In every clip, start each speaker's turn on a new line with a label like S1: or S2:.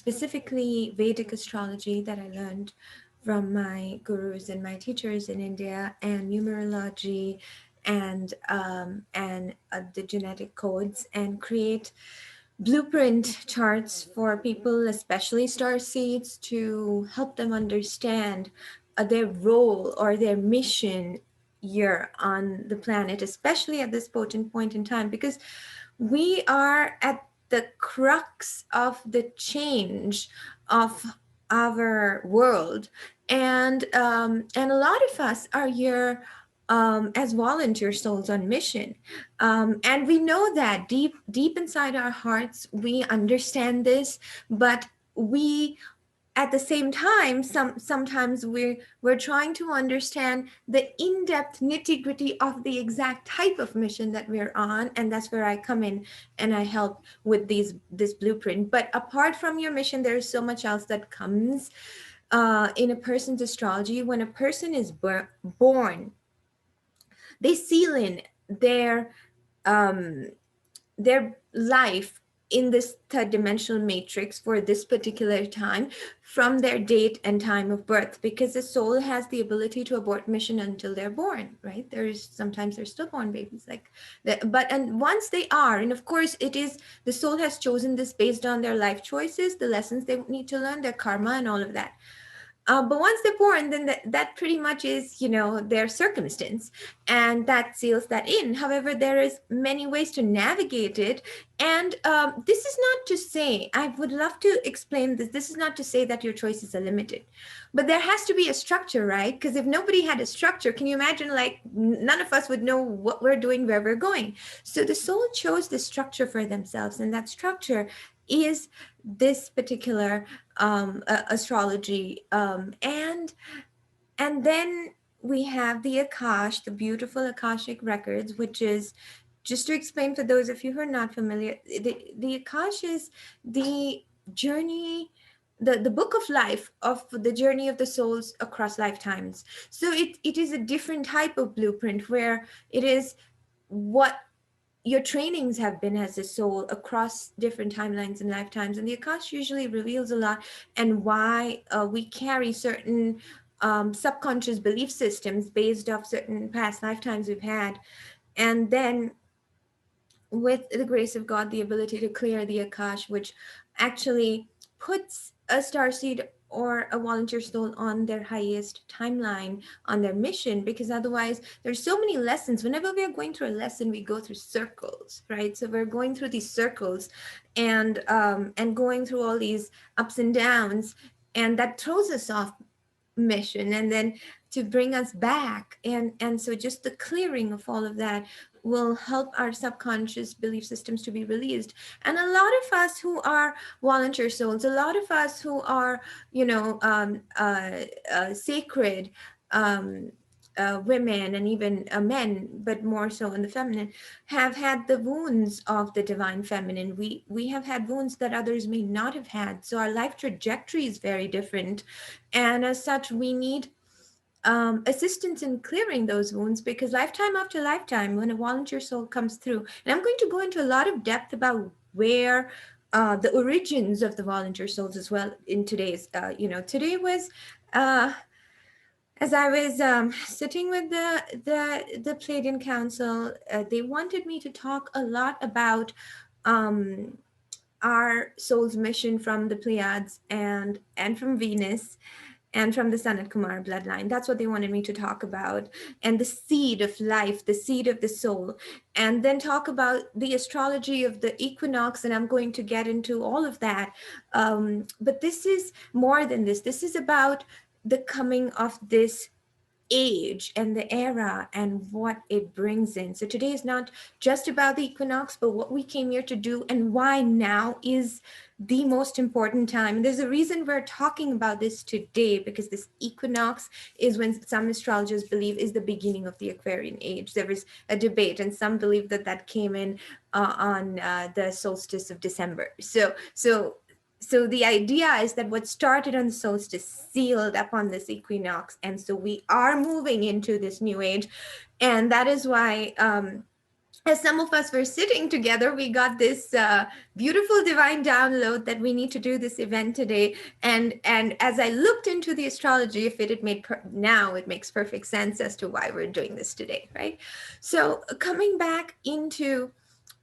S1: specifically Vedic astrology that I learned from my gurus and my teachers in India, and numerology, and the genetic codes, and create blueprint charts for people, especially star seeds, to help them understand their role or their mission here on the planet, especially at this potent point in time, because we are at the crux of the change of our world, and a lot of us are here as volunteer souls on mission, and we know that deep inside our hearts we understand this, but we at the same time sometimes we're trying to understand the in-depth nitty-gritty of the exact type of mission that we're on, and that's where I come in and I help with this blueprint. But apart from your mission, there's so much else that comes in a person's astrology. When a person is born, they seal in their um, their life in this third dimensional matrix for this particular time from their date and time of birth, because the soul has the ability to abort mission until they're born, right? There's sometimes they're stillborn babies like that, but and once they are, and of course it is, the soul has chosen this based on their life choices, the lessons they need to learn, their karma and all of that. But once they're born, then that pretty much is, their circumstance, and that seals that in. However, there is many ways to navigate it, and this is not to say. I would love to explain this. This is not to say that your choices are limited, but there has to be a structure, right? Because if nobody had a structure, can you imagine? Like none of us would know what we're doing, where we're going. So the soul chose the structure for themselves, and that structure is this particular astrology, and then we have the Akash, the beautiful Akashic records, which is, just to explain for those of you who are not familiar, the Akash is the journey, the book of life, of the journey of the souls across lifetimes. So it is a different type of blueprint where it is what your trainings have been as a soul across different timelines and lifetimes. And the Akash usually reveals a lot, and why we carry certain subconscious belief systems based off certain past lifetimes we've had. And then, with the grace of God, the ability to clear the Akash, which actually puts a starseed or a volunteer soul on their highest timeline, on their mission, because otherwise there's so many lessons. Whenever we are going through a lesson, we go through circles, right? So we're going through these circles, and going through all these ups and downs, and that throws us off mission, and then to bring us back, and so just the clearing of all of that will help our subconscious belief systems to be released. And a lot of us who are volunteer souls, a lot of us who are, sacred, um, women, and even men, but more so in the feminine, have had the wounds of the divine feminine. We have had wounds that others may not have had. So our life trajectory is very different, and as such, we need assistance in clearing those wounds, because lifetime after lifetime, when a volunteer soul comes through, and I'm going to go into a lot of depth about where the origins of the volunteer souls as well in today's, today was. As I was sitting with the Pleiadian Council, they wanted me to talk a lot about um, our soul's mission from the Pleiades, and from Venus, and from the Sanat Kumar bloodline. That's what they wanted me to talk about, and the seed of life, the seed of the soul, and then talk about the astrology of the equinox. And I'm going to get into all of that. But this is more than this. This is about the coming of this age and the era and what it brings in. So today is not just about the equinox, but what we came here to do, and why now is the most important time. And there's a reason we're talking about this today, because this equinox is when some astrologers believe is the beginning of the Aquarian age. There is a debate, and some believe that came in on the solstice of December. So the idea is that what started on the solstice sealed up on this equinox, and so we are moving into this new age, and that is why as some of us were sitting together, we got this beautiful divine download that we need to do this event today. And as I looked into the astrology, if it had made now it makes perfect sense as to why we're doing this today, right? So coming back into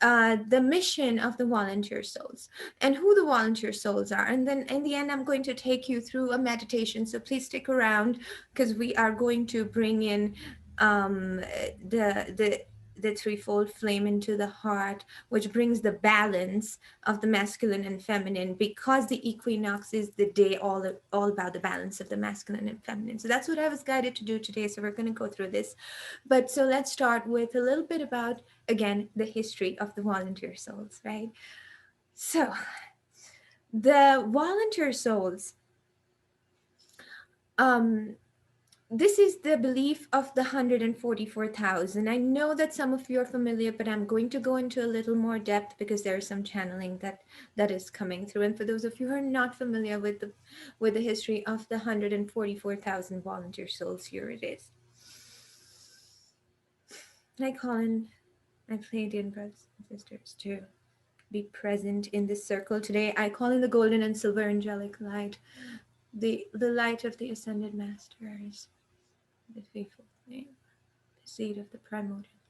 S1: the mission of the volunteer souls and who the volunteer souls are. And then in the end, I'm going to take you through a meditation. So please stick around because we are going to bring in the the threefold flame into the heart, which brings the balance of the masculine and feminine, because the equinox is the day all about the balance of the masculine and feminine. So that's what I was guided to do today. So we're going to go through this. But so let's start with a little bit about, again, the history of the volunteer souls, right? So the volunteer souls, um, this is the belief of the 144,000. I know that some of you are familiar, but I'm going to go into a little more depth because there is some channeling that is coming through. And for those of you who are not familiar with the history of the 144,000 volunteer souls, here it is. I call in my Pleiadian brothers and sisters to be present in this circle today. I call in the golden and silver angelic light, the light of the ascended masters, the faithful flame, the seed of the primordial,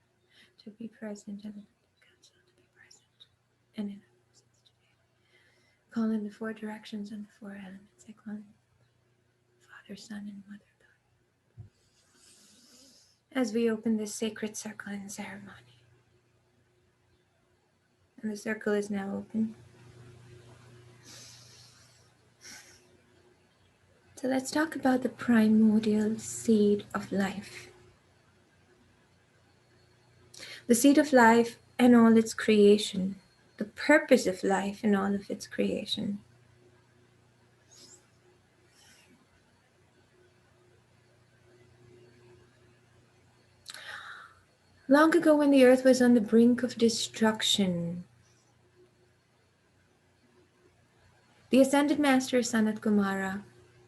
S1: to be present, and the council to be present, and in our presence today. Call in the four directions and the four elements. I call in Father, Son, and Mother God. As we open this sacred circle in ceremony, and the circle is now open. So let's talk about the primordial seed of life. The seed of life and all its creation. The purpose of life and all of its creation. Long ago, when the earth was on the brink of destruction, the ascended master Sanat Kumara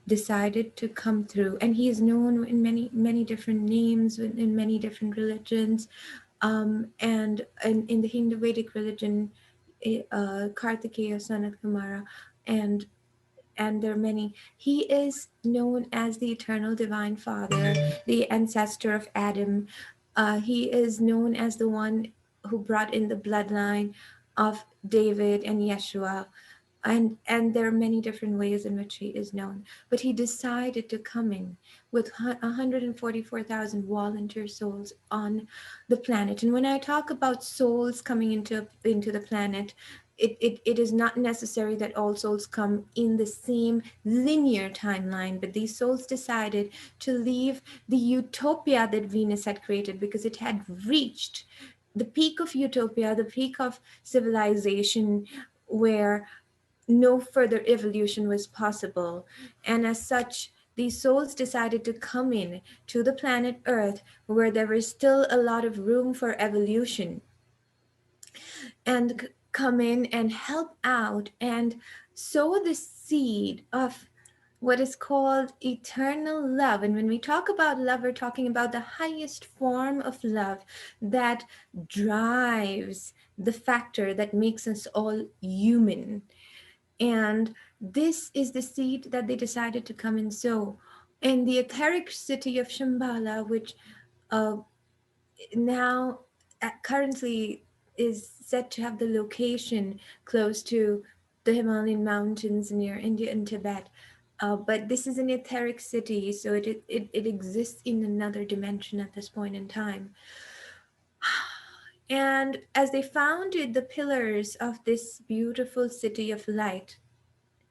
S1: decided to come through, and he is known in many different names in many different religions, and in the Hindu Vedic religion, Kartikeya Sanat Kumara, and there are many. He is known as the eternal divine father, the ancestor of Adam. He is known as the one who brought in the bloodline of David and Yeshua. And there are many different ways in which he is known. But he decided to come in with 144,000 volunteer souls on the planet. And when I talk about souls coming into the planet, it is not necessary that all souls come in the same linear timeline, but these souls decided to leave the utopia that Venus had created, because it had reached the peak of utopia, the peak of civilization, where no further evolution was possible. And as such, these souls decided to come in to the planet Earth, where there was still a lot of room for evolution, and come in and help out and sow the seed of what is called eternal love. And when we talk about love, we're talking about the highest form of love that drives the factor that makes us all human. And this is the seed that they decided to come and sow. In the etheric city of Shambhala, which uh, now currently is said to have the location close to the Himalayan mountains near India and Tibet. But this is an etheric city, so it exists in another dimension at this point in time. And as they founded the pillars of this beautiful city of light,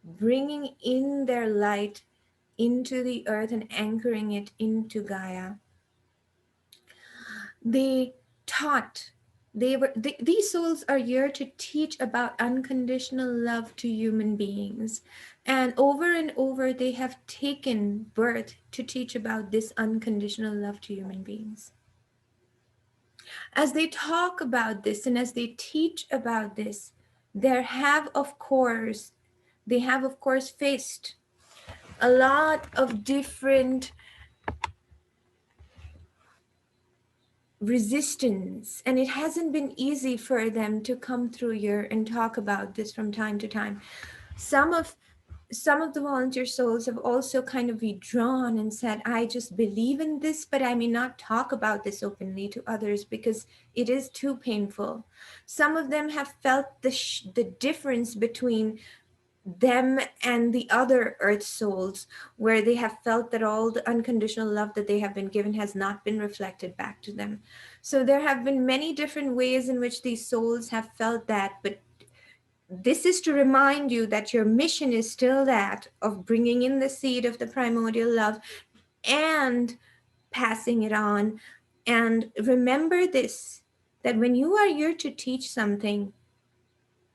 S1: bringing in their light into the earth and anchoring it into Gaia, they taught, these souls are here to teach about unconditional love to human beings. And over they have taken birth to teach about this unconditional love to human beings. As they talk about this and as they teach about this, they have of course faced a lot of different resistance, and it hasn't been easy for them to come through here and talk about this from time to time. Some of some of the volunteer souls have also kind of withdrawn and said, I just believe in this, but I may not talk about this openly to others because it is too painful. Some of them have felt the difference between them and the other earth souls, where they have felt that all the unconditional love that they have been given has not been reflected back to them. So there have been many different ways in which these souls have felt that, but this is to remind you that your mission is still that of bringing in the seed of the primordial love and passing it on. And remember this, that when you are here to teach something,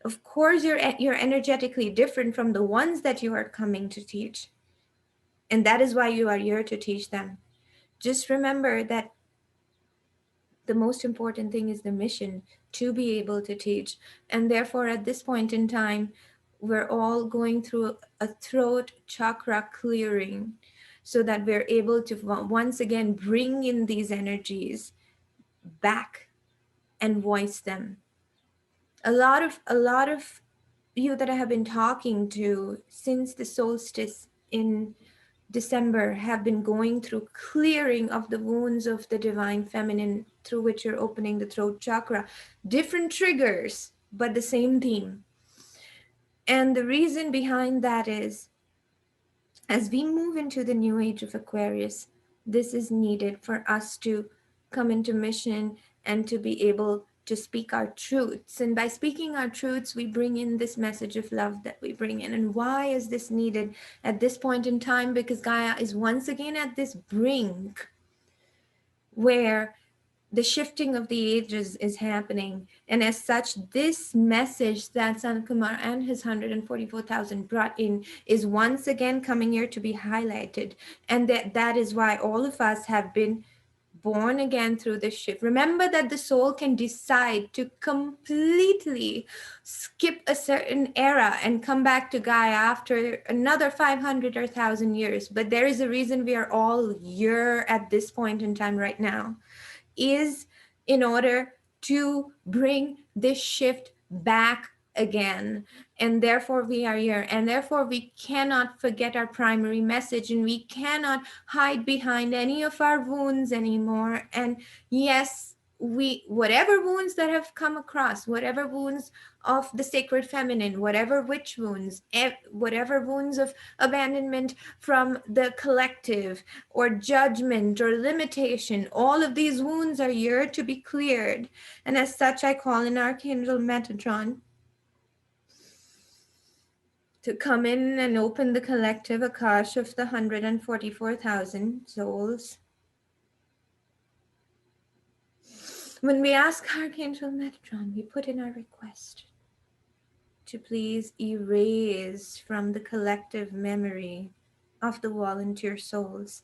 S1: of course you're energetically different from the ones that you are coming to teach. And that is why you are here to teach them. Just remember that the most important thing is the mission to be able to teach. And therefore, at this point in time, we're all going through a throat chakra clearing so that we're able to once again bring in these energies back and voice them. A lot of you that I have been talking to since the solstice in December have been going through clearing of the wounds of the divine feminine through which you're opening the throat chakra. Different triggers, but the same theme. And the reason behind that is, as we move into the new age of Aquarius, this is needed for us to come into mission and to be able to speak our truths. And by speaking our truths, we bring in this message of love that we bring in. And why is this needed at this point in time? Because Gaia is once again at this brink where the shifting of the ages is happening. And as such, this message that San Kumar and his 144,000 brought in is once again coming here to be highlighted. And that is why all of us have been born again through this shift. Remember that the soul can decide to completely skip a certain era and come back to Gaia after another 500 or 1,000 years. But there is a reason we are all here at this point in time right now, is in order to bring this shift back again. And therefore we are here, and therefore we cannot forget our primary message, and we cannot hide behind any of our wounds anymore. And yes, we, whatever wounds that have come across, whatever wounds of the sacred feminine, whatever witch wounds, whatever wounds of abandonment from the collective, or judgment or limitation, all of these wounds are here to be cleared. And as such, I call in Archangel Metatron to come in and open the collective Akash of the 144,000 souls. When we ask Archangel Metatron, we put in our request to please erase from the collective memory of the volunteer souls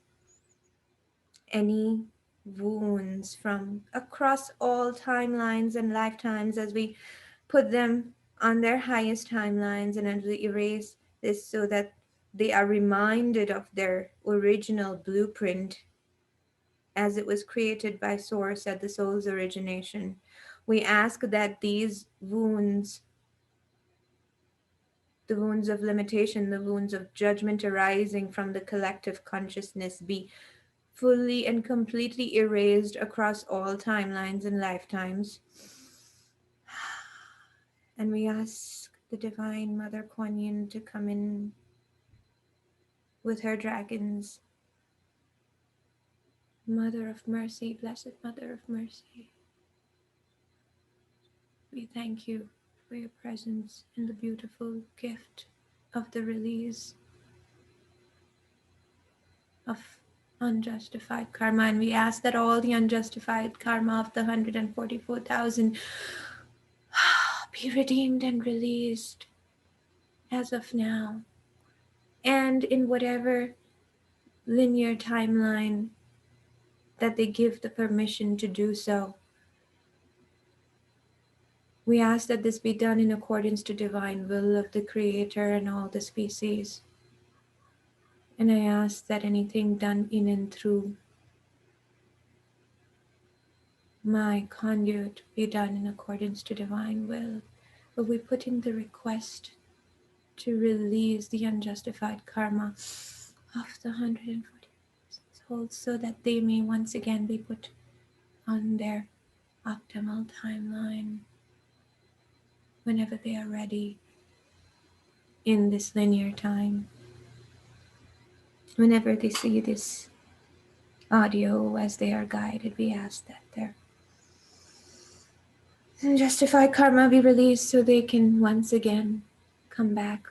S1: any wounds from across all timelines and lifetimes, as we put them on their highest timelines, and as we erase this so that they are reminded of their original blueprint as it was created by Source at the soul's origination. We ask that these wounds, the wounds of limitation, the wounds of judgment arising from the collective consciousness, be fully and completely erased across all timelines and lifetimes. And we ask the Divine Mother Kuan Yin to come in with her dragons. Mother of Mercy, Blessed Mother of Mercy, we thank you for your presence in the beautiful gift of the release of unjustified karma. And we ask that all the unjustified karma of the 144,000 be redeemed and released as of now, and in whatever linear timeline that they give the permission to do so. We ask that this be done in accordance to divine will of the Creator and all the species. And I ask that anything done in and through my conduit be done in accordance to divine will. But we put in the request to release the unjustified karma of the 140 souls so that they may once again be put on their optimal timeline whenever they are ready in this linear time. Whenever they see this audio as they are guided, we ask that their unjustified karma be released so they can once again come back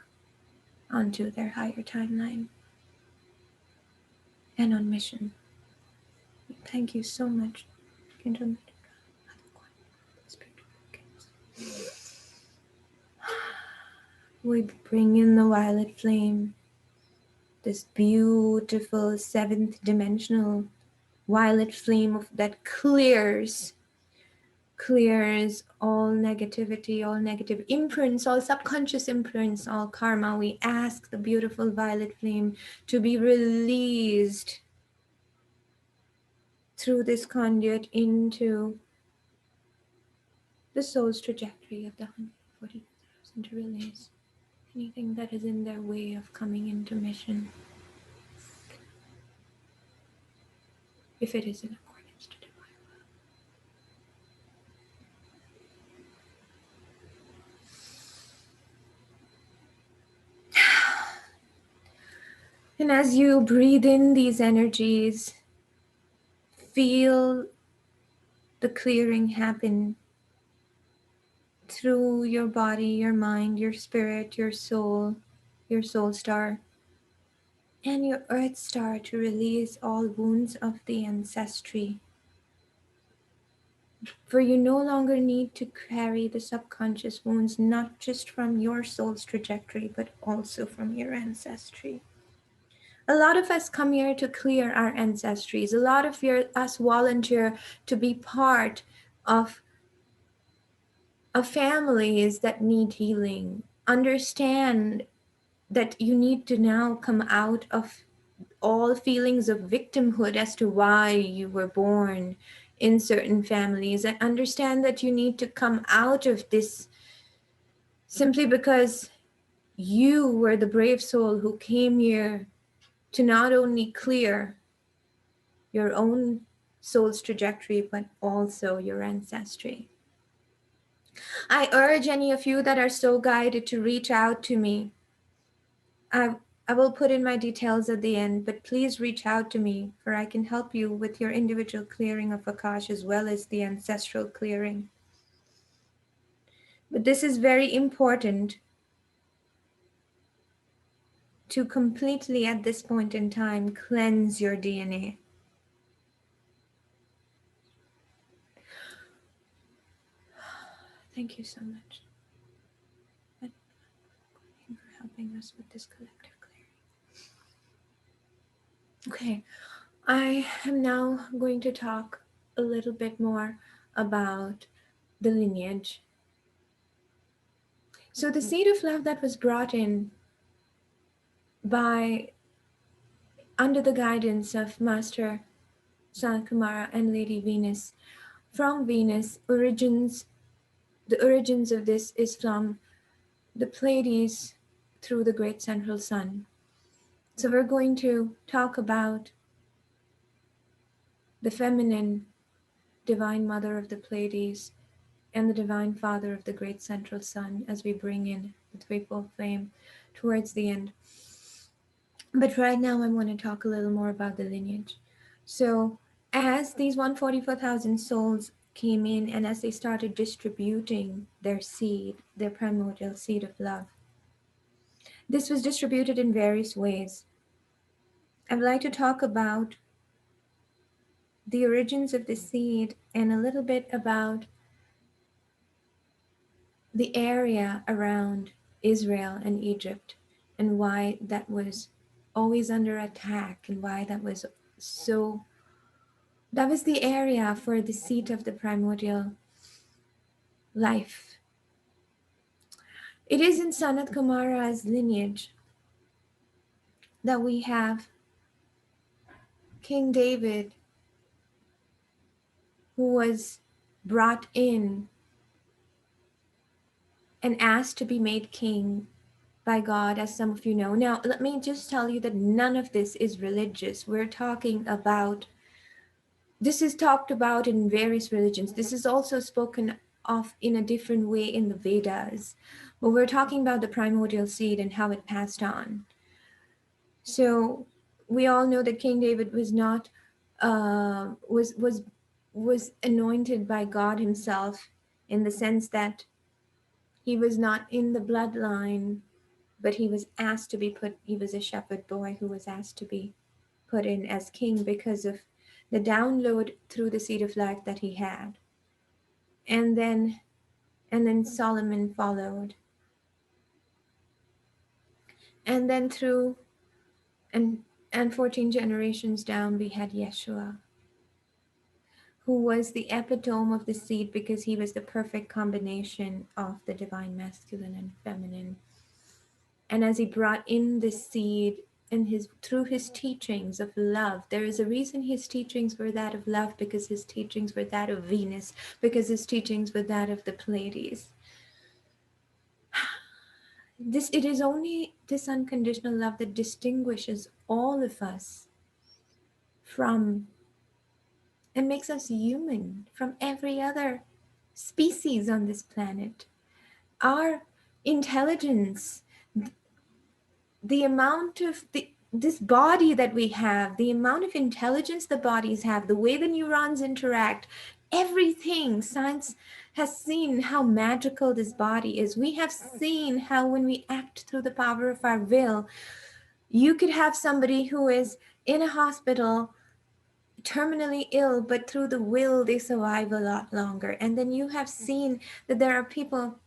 S1: onto their higher timeline and on mission. Thank you so much. We bring in the violet flame, this beautiful seventh dimensional violet flame that clears all negativity, all negative imprints, all subconscious imprints, all karma. We ask the beautiful violet flame to be released through this conduit into the soul's trajectory of the 140,000 to release anything that is in their way of coming into mission, if it is in accordance to divine will. And as you breathe in these energies, feel the clearing happen through your body, your mind, your spirit, your soul star, and your earth star to release all wounds of the ancestry. For you no longer need to carry the subconscious wounds, not just from your soul's trajectory, but also from your ancestry. A lot of us come here to clear our ancestries. A lot of us volunteer to be part of families that need healing. Understand that you need to now come out of all feelings of victimhood as to why you were born in certain families, and understand that you need to come out of this simply because you were the brave soul who came here to not only clear your own soul's trajectory but also your ancestry. I urge any of you that are so guided to reach out to me. I will put in my details at the end, but please reach out to me, for I can help you with your individual clearing of Akash as well as the ancestral clearing. But this is very important to completely, at this point in time, cleanse your DNA. Thank you so much for helping us with this collective clearing. Okay, I am now going to talk a little bit more about the lineage. So the seed of love that was brought in by under the guidance of Master Sanat Kumara and Lady Venus from Venus the origins of this is from the Pleiades through the great central sun. So we're going to talk about the feminine divine mother of the Pleiades and the divine father of the great central sun as we bring in the threefold flame towards the end. But right now I want to talk a little more about the lineage. So as these 144,000 souls came in and as they started distributing their seed, their primordial seed of love, this was distributed in various ways. I'd like to talk about the origins of the seed and a little bit about the area around Israel and Egypt and why that was always under attack and why that was the area for the seat of the primordial life. It is in Sanat Kumara's lineage that we have King David who was brought in and asked to be made king by God, as some of you know. Now, let me just tell you that none of this is religious. We're talking about, this is talked about in various religions. This is also spoken of in a different way in the Vedas. But we're talking about the primordial seed and how it passed on. So we all know that King David was not was anointed by God himself, in the sense that he was not in the bloodline, but he was asked to be put, he was a shepherd boy who was asked to be put in as king because of the download through the seed of life that he had. And then Solomon followed. And then through and and 14 generations down we had Yeshua, who was the epitome of the seed because he was the perfect combination of the divine masculine and feminine. And as he brought in the seed in his, through his teachings of love, there is a reason his teachings were that of love, because his teachings were that of Venus, because his teachings were that of the Pleiades. It is only this unconditional love that distinguishes all of us from and makes us human from every other species on this planet. Our intelligence, the amount of this body that we have, the amount of intelligence the bodies have, the way the neurons interact, everything, science has seen how magical this body is. We have seen how when we act through the power of our will, you could have somebody who is in a hospital terminally ill, but through the will they survive a lot longer. And then you have seen that there are people,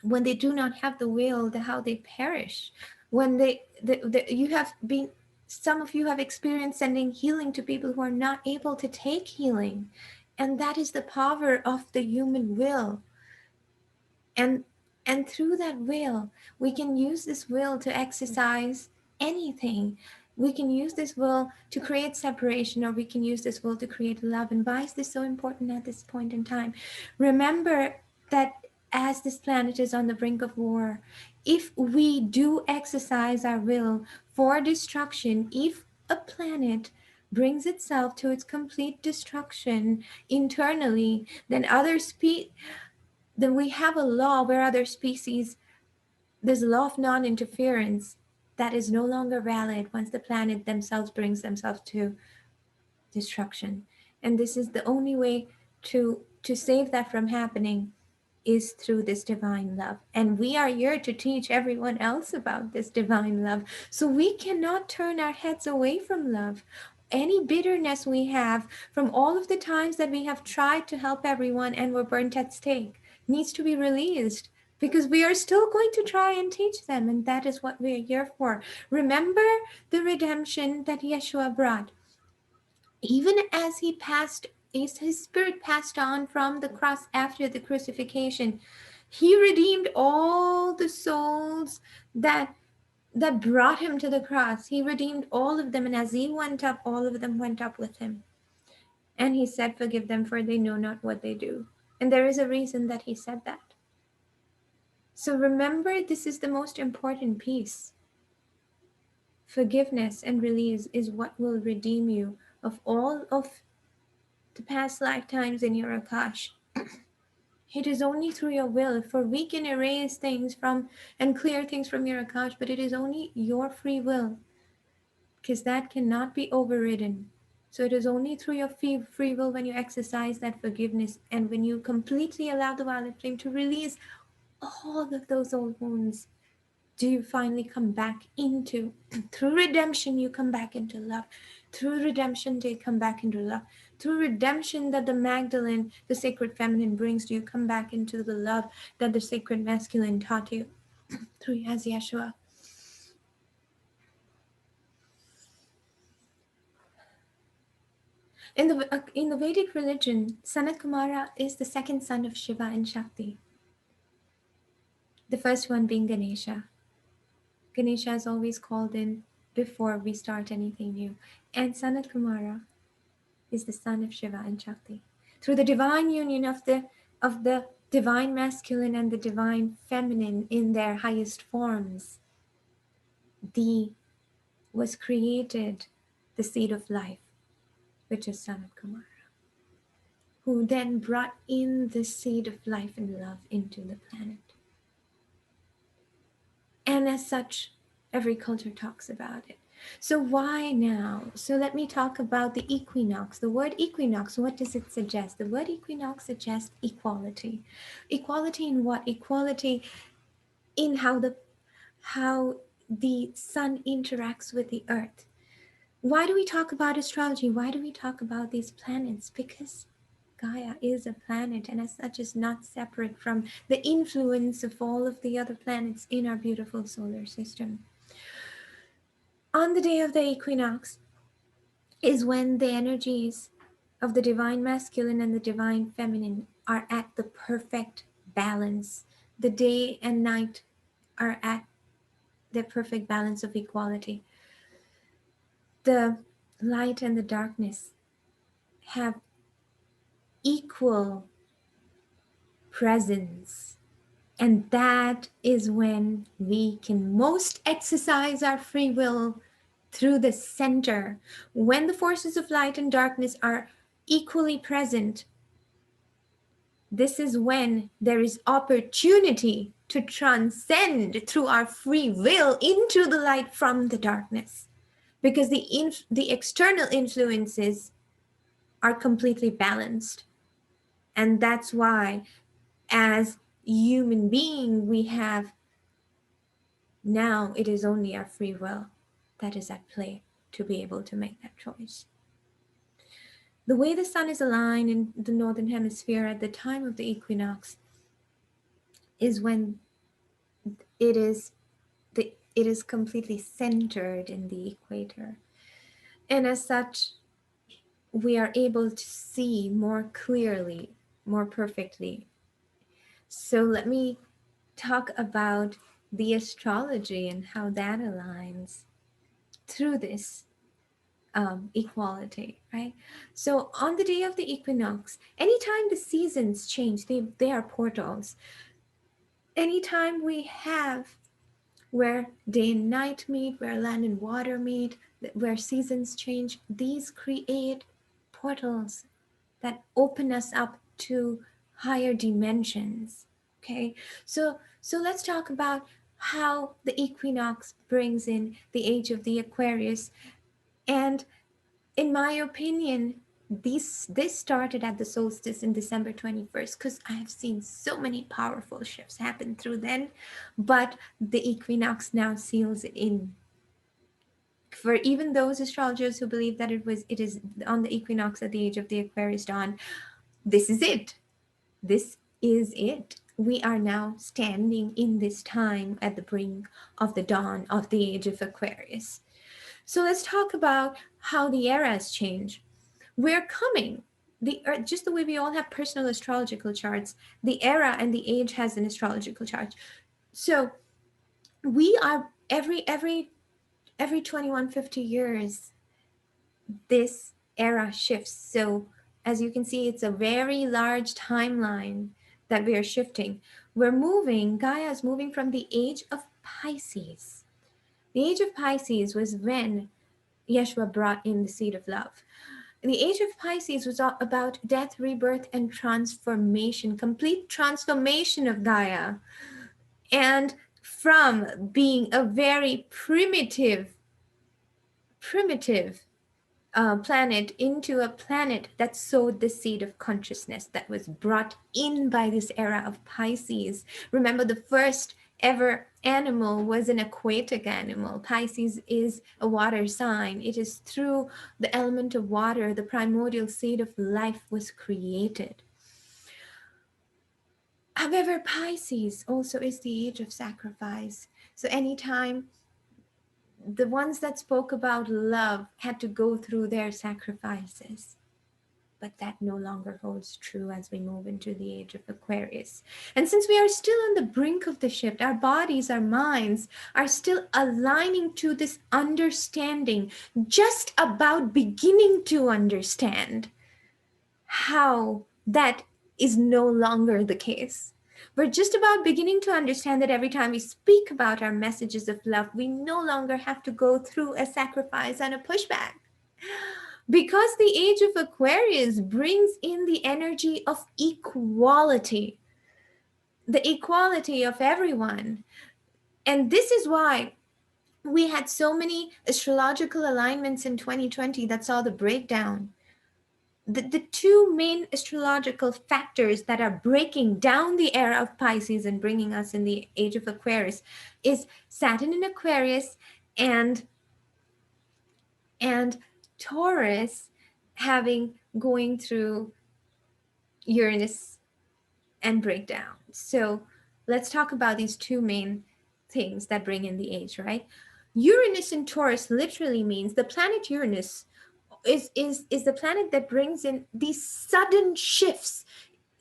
S1: when they do not have the will, how they perish. When you have been, some of you have experienced sending healing to people who are not able to take healing, and that is the power of the human will. And through that will, we can use this will to exercise anything. We can use this will to create separation, or we can use this will to create love. And why is this so important at this point in time? Remember that as this planet is on the brink of war, if we do exercise our will for destruction, if a planet brings itself to its complete destruction internally, then we have a law where other species, there's a law of non-interference that is no longer valid once the planet themselves brings themselves to destruction. And this is the only way to save that from happening, is through this divine love. And we are here to teach everyone else about this divine love. So we cannot turn our heads away from love. Any bitterness we have from all of the times that we have tried to help everyone and were burnt at stake needs to be released, because we are still going to try and teach them, and that is what we are here for. Remember the redemption that Yeshua brought. Even as he passed, as his spirit passed on from the cross after the crucifixion, he redeemed all the souls that brought him to the cross. He redeemed all of them, and as he went up, all of them went up with him. And he said, "Forgive them, for they know not what they do." And there is a reason that he said that. So remember, this is the most important piece. Forgiveness and release is what will redeem you of all of the past lifetimes in your Akash. It is only through your will, for we can erase things from and clear things from your Akash, but it is only your free will, because that cannot be overridden. So it is only through your free will, when you exercise that forgiveness and when you completely allow the violet flame to release all of those old wounds, do you finally come back into, through redemption, you come back into love. Through redemption, they come back into love. Through redemption that the Magdalene, the sacred feminine, brings you, come back into the love that the sacred masculine taught you through as Yeshua. In the Vedic religion, Sanat Kumara is the second son of Shiva and Shakti, the first one being Ganesha. Ganesha is always called in before we start anything new. And Sanat Kumara is the son of Shiva and Shakti. through the divine union of the divine masculine and the divine feminine in their highest forms, the was created the seed of life, which is son of Kumara, who then brought in the seed of life and love into the planet. And as such, every culture talks about it. So why now? So let me talk about the equinox. The word equinox, what does it suggest? The word equinox suggests equality. Equality in what? Equality in how the sun interacts with the earth. Why do we talk about astrology? Why do we talk about these planets? Because Gaia is a planet and as such is not separate from the influence of all of the other planets in our beautiful solar system. On the day of the equinox is when the energies of the divine masculine and the divine feminine are at the perfect balance. The day and night are at the perfect balance of equality. The light and the darkness have equal presence. And that is when we can most exercise our free will through the center. When the forces of light and darkness are equally present, this is when there is opportunity to transcend through our free will into the light from the darkness. Because the external influences are completely balanced. And that's why, as human being, we have now it is only our free will that is at play to be able to make that choice. The way the sun is aligned in the northern hemisphere at the time of the equinox is when it is it is completely centered in the equator. And as such, we are able to see more clearly, more perfectly. So let me talk about the astrology and how that aligns through this equality, right? So on the day of the equinox, anytime the seasons change, they are portals. Anytime we have where day and night meet, where land and water meet, where seasons change, these create portals that open us up to higher dimensions. Okay, so let's talk about how the equinox brings in the age of the Aquarius. And in my opinion, this started at the solstice in December 21st, because I have seen so many powerful shifts happen through then, but the equinox now seals it in. For even those astrologers who believe that it is on the equinox at the age of the Aquarius dawn, this is it. This is it. We are now standing in this time at the brink of the dawn of the age of Aquarius. So let's talk about how the eras change. We're coming. The Earth, just the way we all have personal astrological charts, the era and the age has an astrological chart. So we are every 2150 years, this era shifts. So as you can see, it's a very large timeline that we are shifting. We're moving, Gaia is moving from the age of Pisces. The age of Pisces was when Yeshua brought in the seed of love. The age of Pisces was all about death, rebirth, and transformation, complete transformation of Gaia. And from being a very primitive planet into a planet that sowed the seed of consciousness that was brought in by this era of Pisces. Remember, the first ever animal was an aquatic animal. Pisces is a water sign. It is through the element of water the primordial seed of life was created. However, Pisces also is the age of sacrifice. So anytime the ones that spoke about love had to go through their sacrifices. But that no longer holds true as we move into the age of Aquarius. And since we are still on the brink of the shift, our bodies, our minds are still aligning to this understanding, just about beginning to understand how that is no longer the case. We're just about beginning to understand that every time we speak about our messages of love, we no longer have to go through a sacrifice and a pushback. Because the age of Aquarius brings in the energy of equality, the equality of everyone. And this is why we had so many astrological alignments in 2020 that saw the breakdown. The two main astrological factors that are breaking down the era of Pisces and bringing us in the age of Aquarius is Saturn in Aquarius and and Taurus having going through Uranus and breakdown. So let's talk about these two main things that bring in the age, right? Uranus in Taurus literally means the planet Uranus is the planet that brings in these sudden shifts.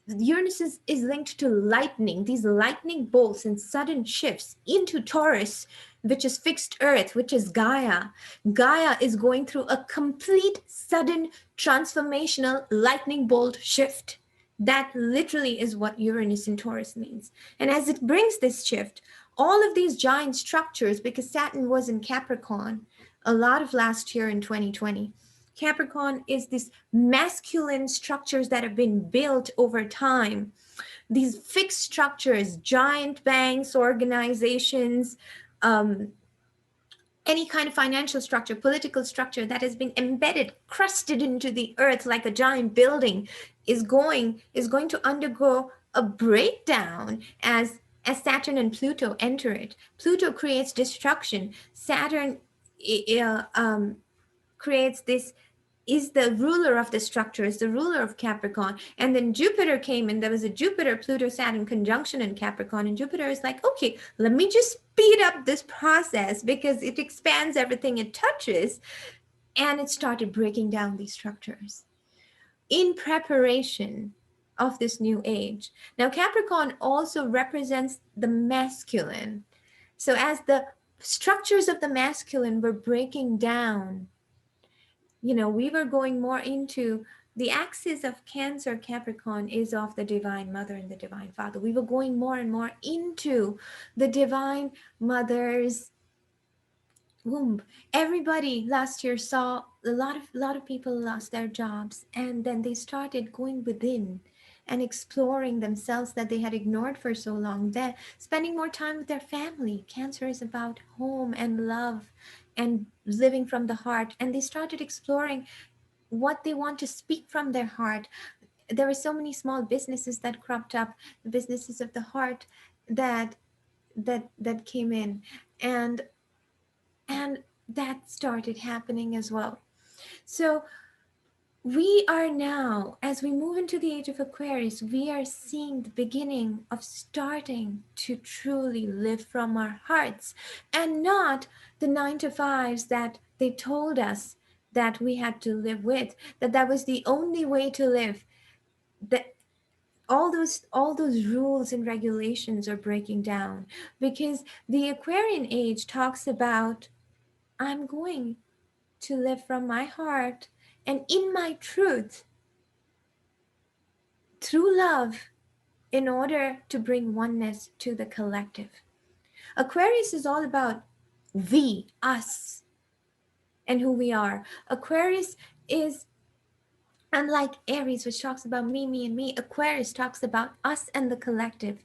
S1: Uranus is linked to lightning, these lightning bolts and sudden shifts into Taurus, which is fixed earth, which is Gaia. Gaia is going through a complete sudden transformational lightning bolt shift. That literally is what Uranus in Taurus means. And as it brings this shift, all of these giant structures, because Saturn was in Capricorn a lot of last year in 2020, Capricorn is this masculine structures that have been built over time. These fixed structures, giant banks, organizations, um, any kind of financial structure, political structure that has been embedded, crusted into the earth like a giant building, is going to undergo a breakdown as Saturn and Pluto enter it. Pluto creates destruction. Saturn creates this, is the ruler of the structure, is the ruler of Capricorn. And then Jupiter came in. There was a Jupiter Pluto Saturn conjunction in Capricorn. And Jupiter is like, okay, let me just speed up this process because it expands everything it touches. And it started breaking down these structures in preparation of this new age. Now, Capricorn also represents the masculine. So as the structures of the masculine were breaking down, we were going more into the axis of Cancer Capricorn is of the Divine Mother and the Divine Father. We were going more and more into the Divine Mother's womb. Everybody last year saw a lot of people lost their jobs, and then they started going within and exploring themselves that they had ignored for so long. They're spending more time with their family. Cancer is about home and love and living from the heart, and they started exploring what they want to speak from their heart. There were so many small businesses that cropped up, the businesses of the heart that came in, and and that started happening as well. So we are now, as we move into the age of Aquarius, we are seeing the beginning of starting to truly live from our hearts, and not the 9 to 5s that they told us that we had to live with, that was the only way to live. That all those rules and regulations are breaking down, because the Aquarian age talks about, I'm going to live from my heart and in my truth through love in order to bring oneness to the collective. Aquarius is all about we, us, and who we are. Aquarius is unlike Aries, which talks about me, me, and me. Aquarius talks about us and the collective.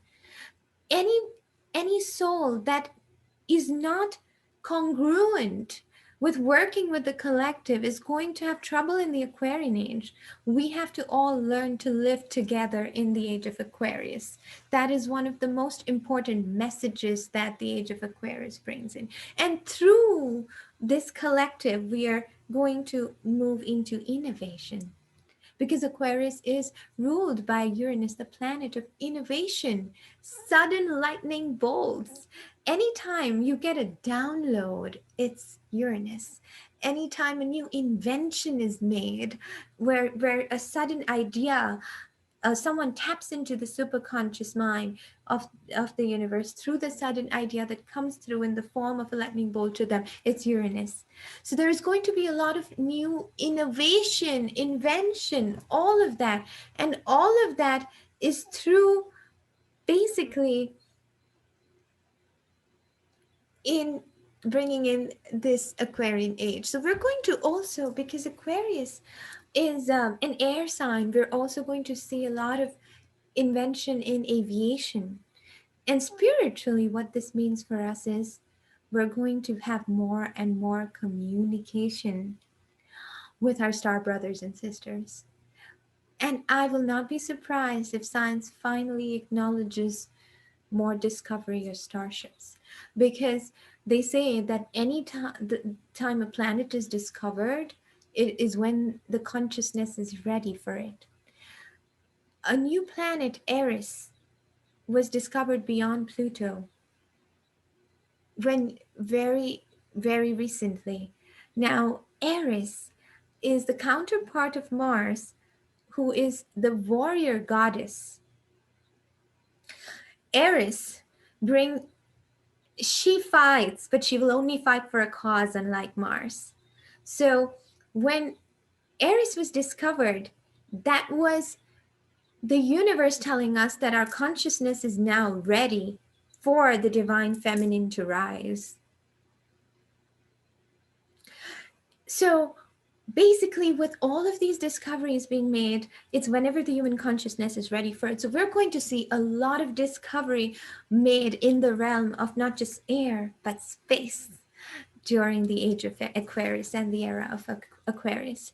S1: Any any soul that is not congruent with working with the collective is going to have trouble in the Aquarian age. We have to all learn to live together in the age of Aquarius. That is one of the most important messages that the age of Aquarius brings in. And through this collective, we are going to move into innovation, because Aquarius is ruled by Uranus, the planet of innovation, sudden lightning bolts. Anytime you get a download, it's Uranus. Anytime a new invention is made, where a sudden idea someone taps into the superconscious mind of the universe through the sudden idea that comes through in the form of a lightning bolt to them, it's Uranus. So there's going to be a lot of new innovation, invention, all of that. And all of that is through basically in bringing in this Aquarian age. So we're going to also, because Aquarius is an air sign, we're also going to see a lot of invention in aviation. And spiritually, what this means for us is we're going to have more and more communication with our star brothers and sisters. And I will not be surprised if science finally acknowledges more discovery of starships, because they say that any time the time a planet is discovered, it is when the consciousness is ready for it. A new planet, Eris, was discovered beyond Pluto when very recently. Now, Eris is the counterpart of Mars, who is the warrior goddess. Eris bring she fights, but she will only fight for a cause, unlike Mars. So when Eris was discovered, that was the universe telling us that our consciousness is now ready for the divine feminine to rise. So basically, with all of these discoveries being made, it's whenever the human consciousness is ready for it. So we're going to see a lot of discovery made in the realm of not just air, but space during the age of Aquarius and the era of Aquarius.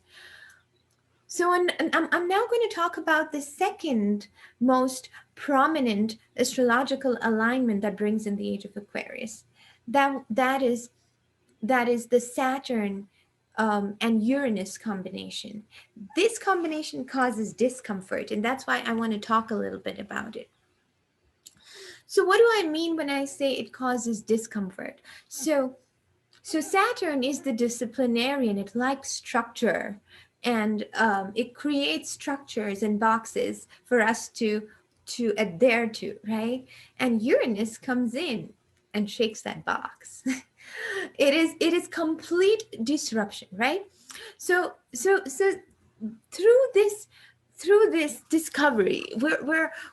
S1: So I'm now going to talk about the second most prominent astrological alignment that brings in the age of Aquarius. That is the Saturn and Uranus combination. This combination causes discomfort, and that's why I want to talk a little bit about it. So what do I mean when I say it causes discomfort? So Saturn is the disciplinarian. It likes structure, and it creates structures and boxes for us to adhere to, right? And Uranus comes in and shakes that box. It is complete disruption, right? So through this discovery,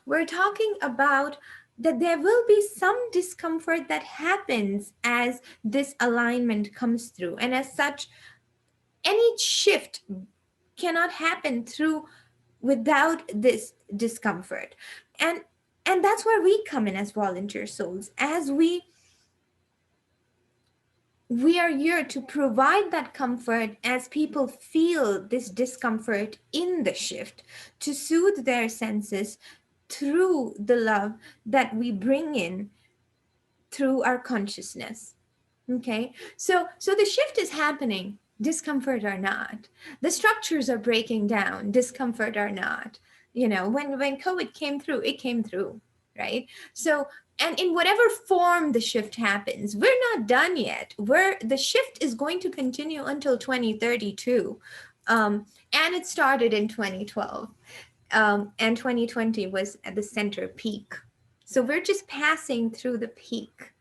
S1: we're talking about that there will be some discomfort that happens as this alignment comes through, and as such, any shift cannot happen through without this discomfort. And that's where we come in as volunteer souls, as we are here to provide that comfort as people feel this discomfort in the shift, to soothe their senses through the love that we bring in through our consciousness. Okay, so the shift is happening, discomfort or not. The structures are breaking down, discomfort or not. You know, when COVID came through, it came through, right? So, and in whatever form the shift happens, we're not done yet. The shift is going to continue until 2032, and it started in 2012, and 2020 was at the center peak. So we're just passing through the peak,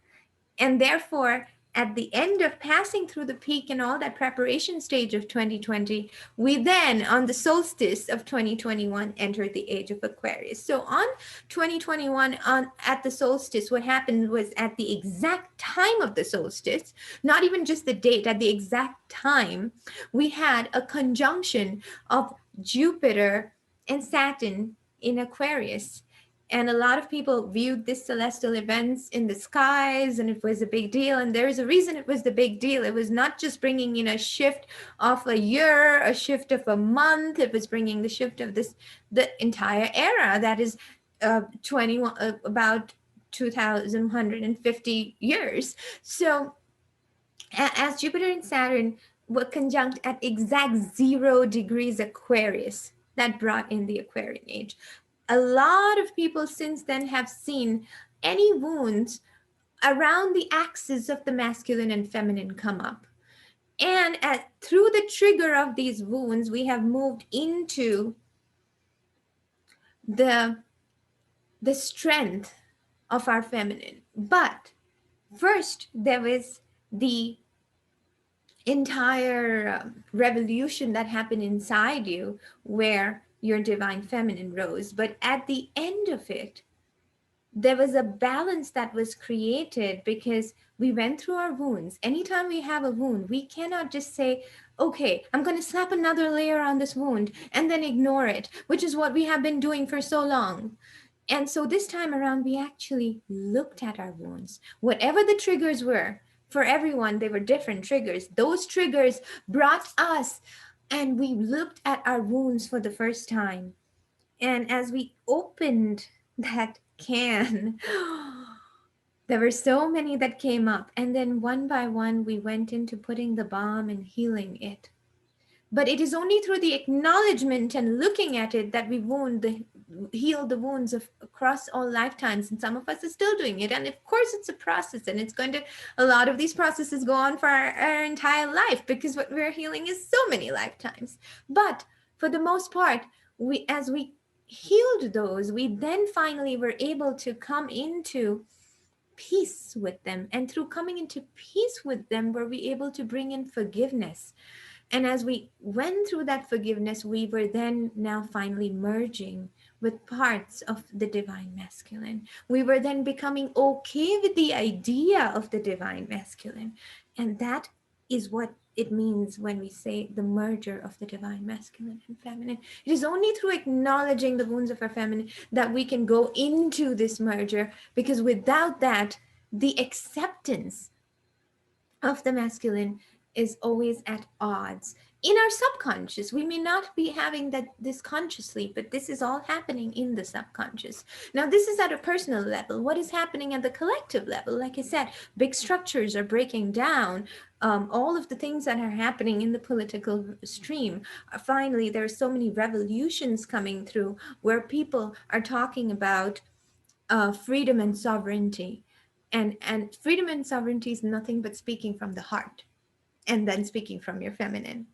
S1: and therefore, at the end of passing through the peak and all that preparation stage of 2020, we then, on the solstice of 2021, entered the age of Aquarius. So on 2021, at the solstice, what happened was at the exact time of the solstice, not even just the date, at the exact time, we had a conjunction of Jupiter and Saturn in Aquarius. And a lot of people viewed this celestial events in the skies, and it was a big deal. And there's a reason it was the big deal. It was not just bringing in a shift of a year, a shift of a month. It was bringing the shift of the entire era. That is 21, about 2,150 years. So as Jupiter and Saturn were conjunct at exact 0 degrees Aquarius, that brought in the Aquarian age. A lot of people since then have seen any wounds around the axis of the masculine and feminine come up. And through the trigger of these wounds, we have moved into the the strength of our feminine. But first, there was the entire revolution that happened inside you where your divine feminine rose. But at the end of it, there was a balance that was created because we went through our wounds. Anytime we have a wound, we cannot just say, okay, I'm going to slap another layer on this wound and then ignore it, which is what we have been doing for so long. And so this time around, we actually looked at our wounds. Whatever the triggers were, for everyone, they were different triggers. Those triggers brought us, and we looked at our wounds for the first time. And as we opened that can, there were so many that came up. And then one by one, we went into putting the balm and healing it. But it is only through the acknowledgement and looking at it that we heal the wounds of across all lifetimes. And some of us are still doing it. And of course, it's a process, and it's going to, a lot of these processes go on for our entire life, because what we're healing is so many lifetimes. But for the most part, as we healed those, we then finally were able to come into peace with them. And through coming into peace with them, were we able to bring in forgiveness. And as we went through that forgiveness, we were then now finally merging with parts of the divine masculine. We were then becoming okay with the idea of the divine masculine. And that is what it means when we say the merger of the divine masculine and feminine. It is only through acknowledging the wounds of our feminine that we can go into this merger, because without that, the acceptance of the masculine is always at odds in our subconscious. We may not be having that this consciously, but this is all happening in the subconscious. Now, this is at a personal level. What is happening at the collective level? Like I said, big structures are breaking down. All of the things that are happening in the political stream. Finally, there are so many revolutions coming through where people are talking about freedom and sovereignty. And freedom and sovereignty is nothing but speaking from the heart, and then speaking from your feminine.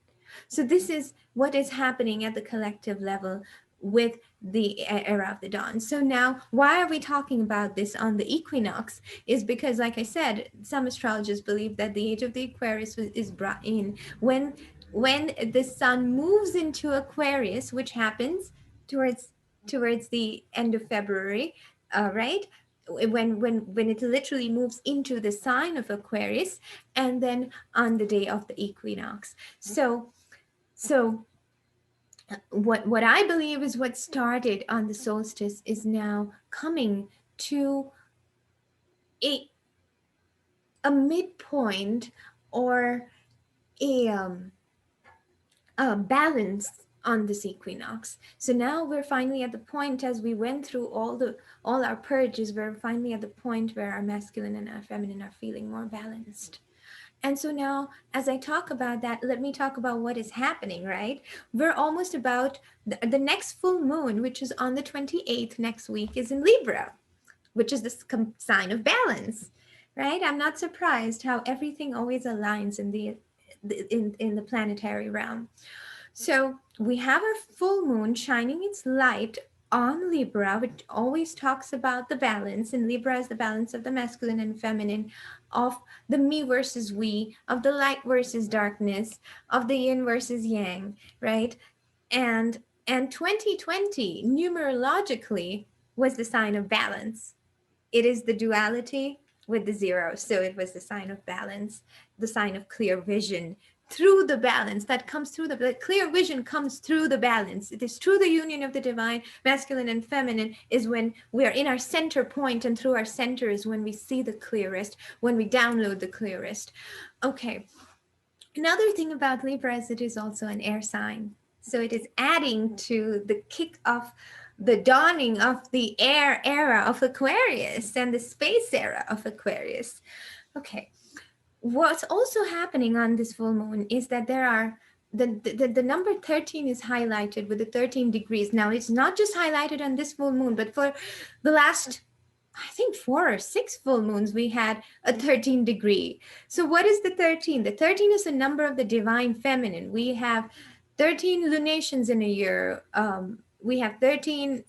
S1: So this is what is happening at the collective level with the era of the dawn. So now, why are we talking about this on the equinox? Is because, like I said, some astrologers believe that the age of the Aquarius is brought in when the sun moves into Aquarius, which happens towards the end of February, right? When it literally moves into the sign of Aquarius, and then on the day of the equinox. So what I believe is what started on the solstice is now coming to a midpoint, or a balance on this equinox. So now we're finally at the point, as we went through all our purges, we're finally at the point where our masculine and our feminine are feeling more balanced. And so now, as I talk about that, let me talk about what is happening, right? We're almost about the next full moon, which is on the 28th next week, is in Libra, which is the sign of balance, right? I'm not surprised how everything always aligns in the planetary realm. So we have our full moon shining its light on Libra, which always talks about the balance. And Libra is the balance of the masculine and feminine, of the me versus we, of the light versus darkness, of the yin versus yang, right? And 2020 numerologically was the sign of balance. It is the duality with the zero. So it was the sign of balance, the sign of clear vision, through the balance that comes through the clear vision comes through the balance. It is through the union of the divine masculine and feminine is when we are in our center point, and through our center is when we see the clearest, when we download the clearest. Okay, another thing about Libra is it is also an air sign, so it is adding to the kick of the dawning of the air era of Aquarius and the space era of Aquarius. Okay, what's also happening on this full moon is that there are the number 13 is highlighted with the 13 degrees. Now, it's not just highlighted on this full moon, but for the last, I think, 4 or 6 full moons, we had a 13 degree. So what is the 13? The 13 is the number of the divine feminine. We have 13 lunations in a year, we have 13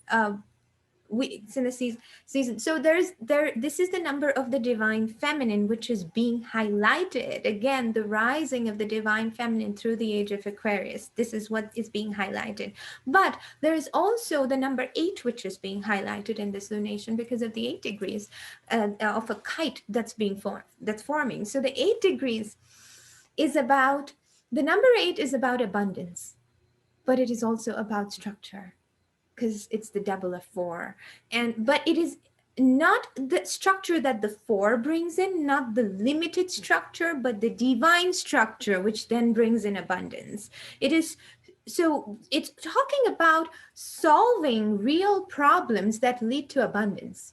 S1: weeks in the season. So this is the number of the divine feminine, which is being highlighted. Again, the rising of the divine feminine through the age of Aquarius. This is what is being highlighted. But there is also the number 8, which is being highlighted in this lunation because of the 8 degrees of a kite that's forming. So the 8 degrees is about, the number 8 is about abundance, but it is also about structure, because it's the double of 4. But it is not the structure that the 4 brings in, not the limited structure, but the divine structure, which then brings in abundance. So it's talking about solving real problems that lead to abundance.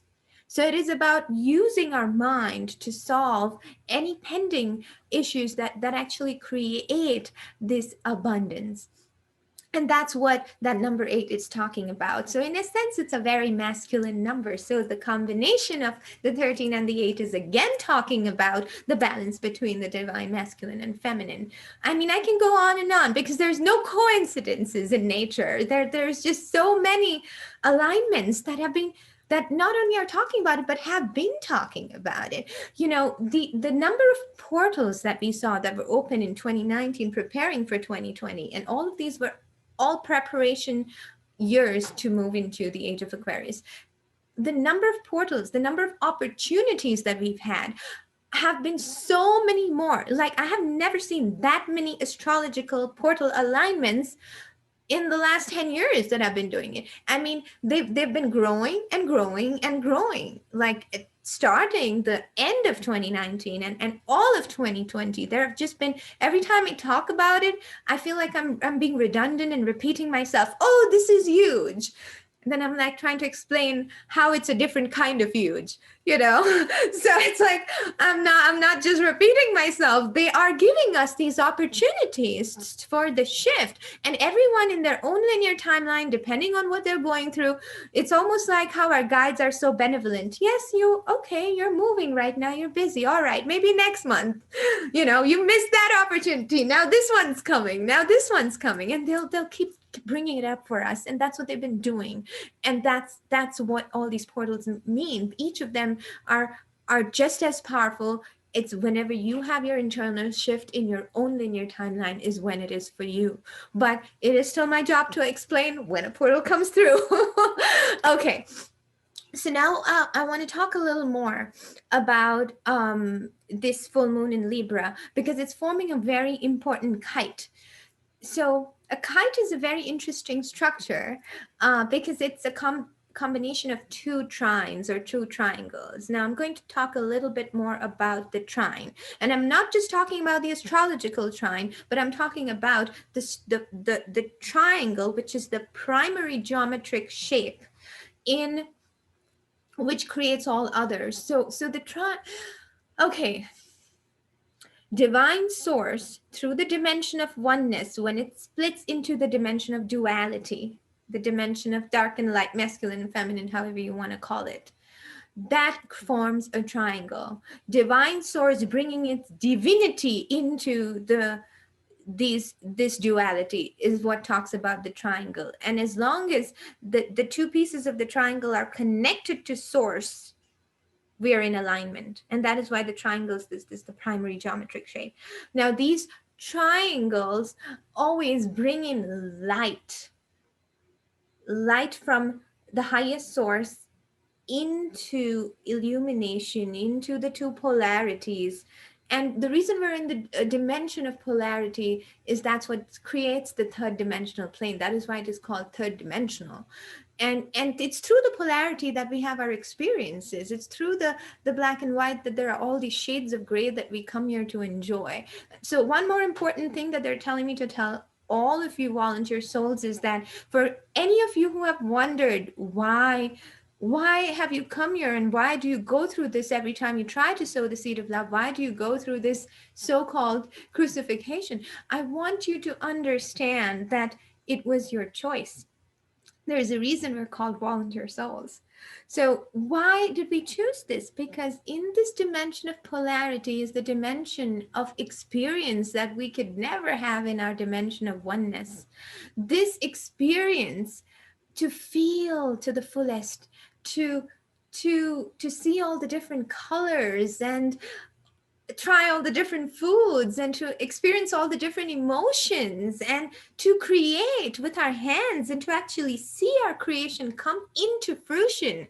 S1: So it is about using our mind to solve any pending issues that actually create this abundance. And that's what that number 8 is talking about. So in a sense, it's a very masculine number. So the combination of the 13 and the 8 is again talking about the balance between the divine masculine and feminine. I mean, I can go on and on because there's no coincidences in nature. There's just so many alignments that not only are talking about it, but have been talking about it. You know, the number of portals that we saw that were open in 2019, preparing for 2020, and all of these were all preparation years to move into the age of Aquarius. The number of portals, the number of opportunities that we've had have been so many more. Like, I have never seen that many astrological portal alignments in the last 10 years that I've been doing it. I mean, they've been growing and growing and growing. Like, starting the end of 2019 and all of 2020, there have just been, every time I talk about it, I feel like I'm being redundant and repeating myself. Oh, this is huge. And then I'm like trying to explain how it's a different kind of huge, you know? So it's like, I'm not just repeating myself. They are giving us these opportunities for the shift, and everyone in their own linear timeline, depending on what they're going through. It's almost like how our guides are so benevolent. Yes, you're moving right now. You're busy. All right. Maybe next month, you know, you missed that opportunity. Now this one's coming. Now this one's coming. And they'll keep bringing it up for us, and that's what they've been doing. And that's what all these portals mean. Each of them are just as powerful. It's whenever you have your internal shift in your own linear timeline is when it is for you. But it is still my job to explain when a portal comes through. Okay, so now I want to talk a little more about this full moon in Libra, because it's forming a very important kite. So a kite is a very interesting structure because it's a combination of 2 trines or 2 triangles. Now I'm going to talk a little bit more about the trine, and I'm not just talking about the astrological trine, but I'm talking about the triangle, which is the primary geometric shape in which creates all others. So the trine, okay. Divine source through the dimension of oneness, when it splits into the dimension of duality, the dimension of dark and light, masculine and feminine, however you want to call it, that forms a triangle. Divine source bringing its divinity into this duality is what talks about the triangle. And as long as the 2 pieces of the triangle are connected to source, we are in alignment. And that is why the triangles, this is the primary geometric shape. Now, these triangles always bring in light from the highest source into illumination, into the 2 polarities. And the reason we're in the dimension of polarity is that's what creates the 3rd dimensional plane. That is why it is called 3rd dimensional. And it's through the polarity that we have our experiences. It's through the black and white that there are all these shades of gray that we come here to enjoy. So one more important thing that they're telling me to tell all of you volunteer souls is that for any of you who have wondered why have you come here, and why do you go through this every time you try to sow the seed of love? Why do you go through this so-called crucifixion? I want you to understand that it was your choice. There's a reason we're called volunteer souls. So why did we choose this? Because in this dimension of polarity is the dimension of experience that we could never have in our dimension of oneness. This experience to feel to the fullest, to to see all the different colors and try all the different foods and to experience all the different emotions and to create with our hands and to actually see our creation come into fruition.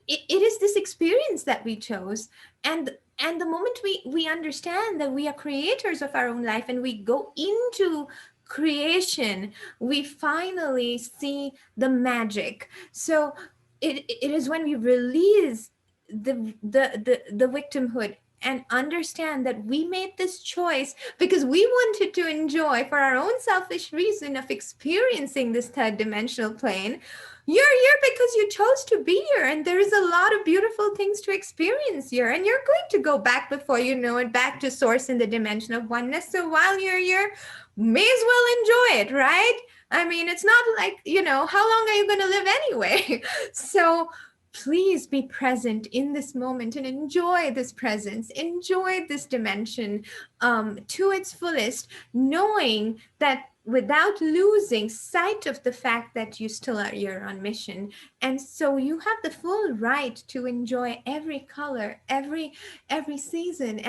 S1: It is this experience that we chose, and the moment we understand that we are creators of our own life and we go into creation, we finally see the magic. So it is when we release the victimhood and understand that we made this choice because we wanted to enjoy for our own selfish reason of experiencing this third dimensional plane. You're here because you chose to be here, and there is a lot of beautiful things to experience here, and you're going to go back before you know it, back to source in the dimension of oneness. So while you're here, may as well enjoy it, right? I mean, it's not like, how long are you going to live anyway? So please be present in this moment and enjoy this presence, enjoy this dimension to its fullest, knowing that without losing sight of the fact that you still are here on mission. And so you have the full right to enjoy every color, every season,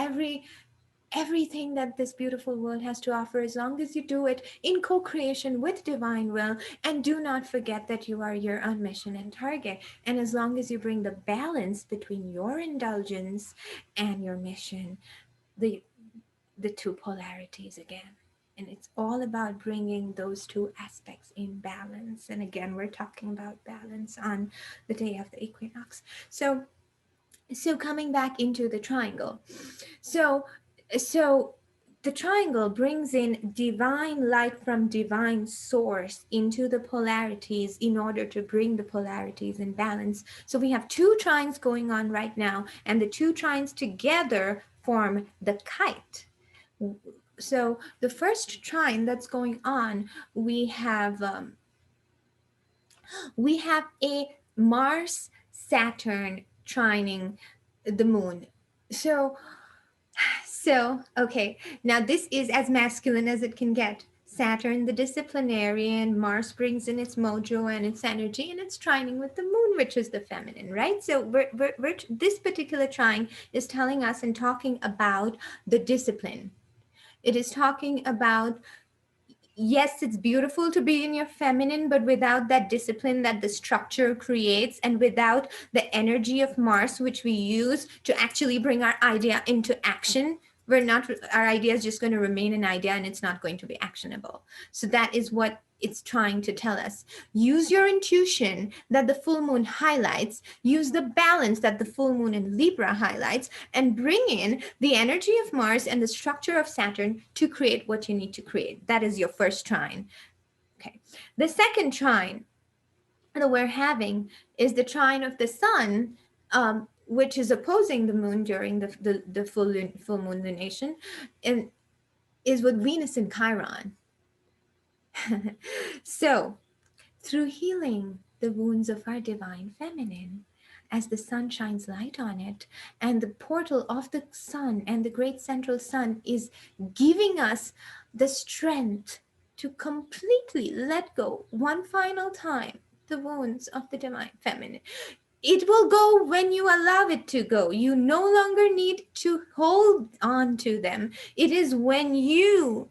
S1: everything that this beautiful world has to offer, as long as you do it in co-creation with divine will. And do not forget that you are here on mission and target, and as long as you bring the balance between your indulgence and your mission, the two polarities again. And it's all about bringing those two aspects in balance. And again, we're talking about balance on the day of the equinox. So coming back into the triangle. So the triangle brings in divine light from divine source into the polarities in order to bring the polarities in balance. So we have two trines going on right now, and the two trines together form the kite. So the first trine that's going on, we have a Mars-Saturn trining the moon. So okay, now this is as masculine as it can get. Saturn, the disciplinarian, Mars brings in its mojo and its energy, and it's trining with the moon, which is the feminine, right? So this particular trine is telling us and talking about the discipline. It is talking about, yes, it's beautiful to be in your feminine, but without that discipline that the structure creates, and without the energy of Mars, which we use to actually bring our idea into action, our idea is just going to remain an idea and it's not going to be actionable. So that is what it's trying to tell us. Use your intuition that the full moon highlights, use the balance that the full moon in Libra highlights, and bring in the energy of Mars and the structure of Saturn to create what you need to create. That is your first trine. Okay. The second trine that we're having is the trine of the sun, which is opposing the moon during the full moon lunation, and is with Venus in Chiron. So, through healing the wounds of our divine feminine, as the sun shines light on it, and the portal of the sun and the great central sun is giving us the strength to completely let go one final time the wounds of the divine feminine. It will go when you allow it to go. You no longer need to hold on to them. It is when you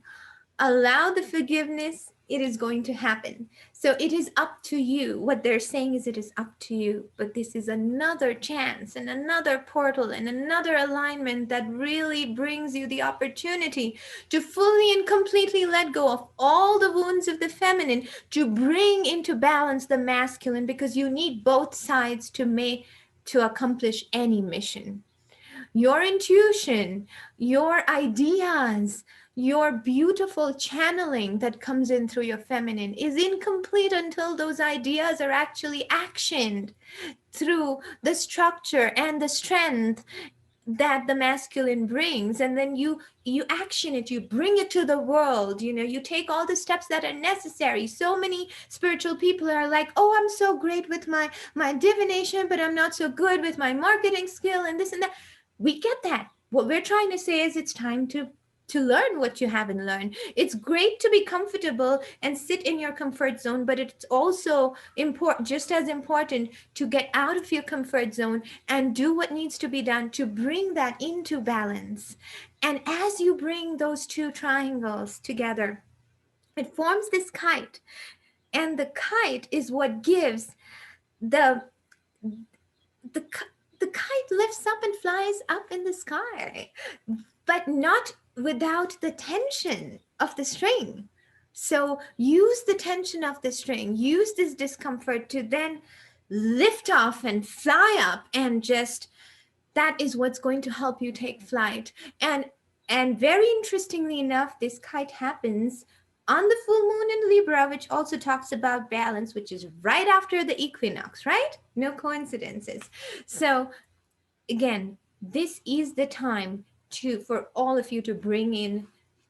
S1: allow the forgiveness, it is going to happen. So it is up to you. What they're saying is it is up to you. But this is another chance and another portal and another alignment that really brings you the opportunity to fully and completely let go of all the wounds of the feminine, to bring into balance the masculine, because you need both sides to accomplish any mission. Your intuition, your ideas, your beautiful channeling that comes in through your feminine is incomplete until those ideas are actually actioned through the structure and the strength that the masculine brings. And then you action it, you bring it to the world, you take all the steps that are necessary. So many spiritual people are like, oh, I'm so great with my divination, but I'm not so good with my marketing skill and this and that. We get that. What we're trying to say is it's time to to learn what you haven't learned. It's great to be comfortable and sit in your comfort zone, but it's also important, just as important, to get out of your comfort zone and do what needs to be done to bring that into balance. And as you bring those two triangles together, it forms this kite. And the kite is what gives the the the kite lifts up and flies up in the sky, but not without the tension of the string. So use the tension of the string, use this discomfort to then lift off and fly up, and just that is what's going to help you take flight. And very interestingly enough, this kite happens on the full moon in Libra, which also talks about balance, which is right after the equinox, right? No coincidences. So again, this is the time to for all of you to bring in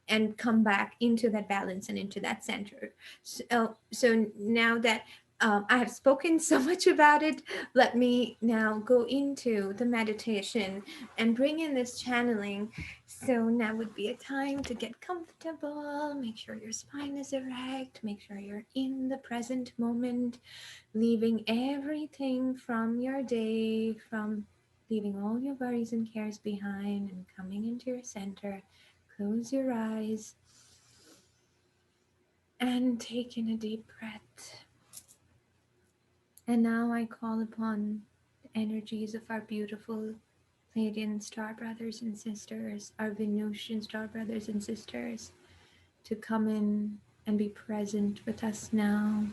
S1: and come back into that balance and into that center. So now that I have spoken so much about it, let me now go into the meditation and bring in this channeling. So now would be a time to get comfortable, make sure your spine is erect, make sure you're in the present moment, leaving everything from your day, from leaving all your worries and cares behind and coming into your center. Close your eyes and take in a deep breath. And now I call upon the energies of our beautiful Pleiadian star brothers and sisters, our Venusian star brothers and sisters, to come in and be present with us now,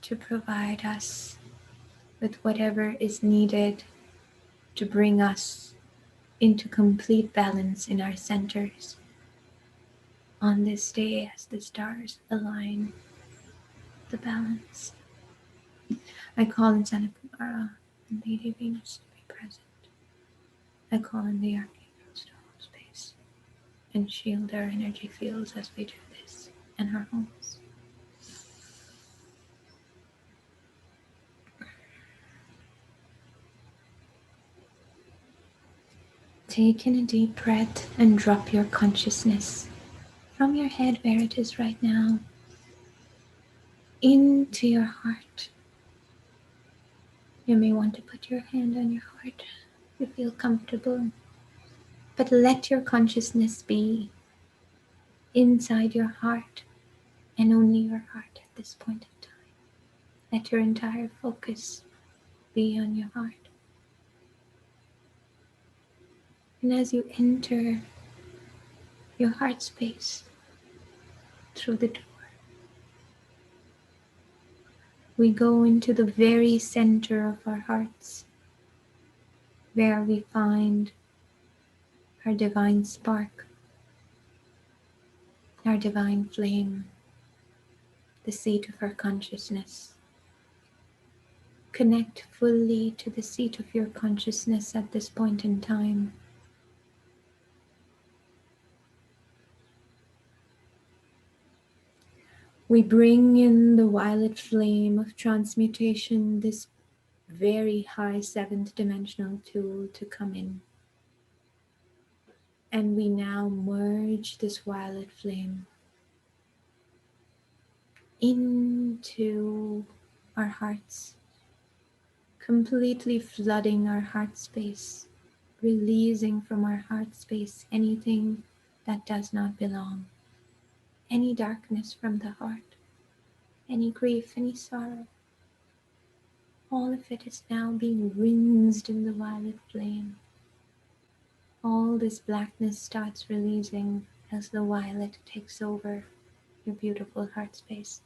S1: to provide us with whatever is needed to bring us into complete balance in our centers on this day as the stars align the balance. I call in Santa Clara and Lady Venus to be present. I call in the archangels to hold space and shield our energy fields as we do this in our homes. Take in a deep breath and drop your consciousness from your head, where it is right now, into your heart. You may want to put your hand on your heart if you feel comfortable, but let your consciousness be inside your heart and only your heart at this point in time. Let your entire focus be on your heart. And as you enter your heart space through the door, we go into the very center of our hearts, where we find our divine spark, our divine flame, the seat of our consciousness. Connect fully to the seat of your consciousness at this point in time. We bring in the violet flame of transmutation, this very high seventh dimensional tool, to come in. And we now merge this violet flame into our hearts, completely flooding our heart space, releasing from our heart space anything that does not belong, any darkness from the heart, any grief, any sorrow. All of it is now being rinsed in the violet flame. All this blackness starts releasing as the violet takes over your beautiful heart space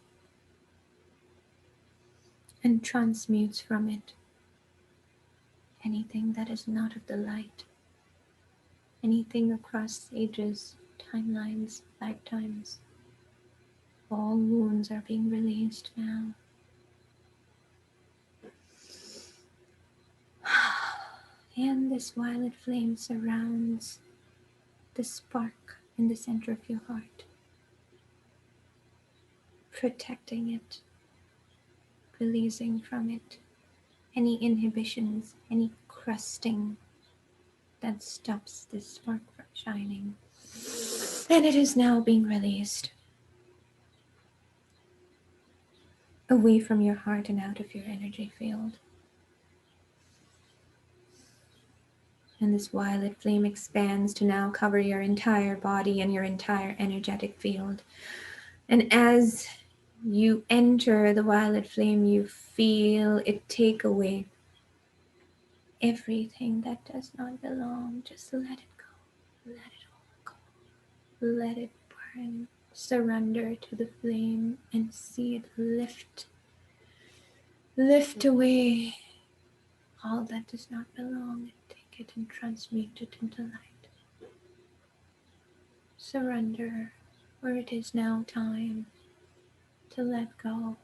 S1: and transmutes from it anything that is not of the light, anything across ages, timelines, lifetimes. All wounds are being released now. And this violet flame surrounds the spark in the center of your heart, protecting it, releasing from it any inhibitions, any crusting that stops this spark from shining. And it is now being released away from your heart and out of your energy field. And this violet flame expands to now cover your entire body and your entire energetic field. And as you enter the violet flame, you feel it take away everything that does not belong. Just let it go. Let it all go. Let it burn. Surrender to the flame and see it lift. Lift away all that does not belong and take it and transmute it into light. Surrender, for it is now time to let go.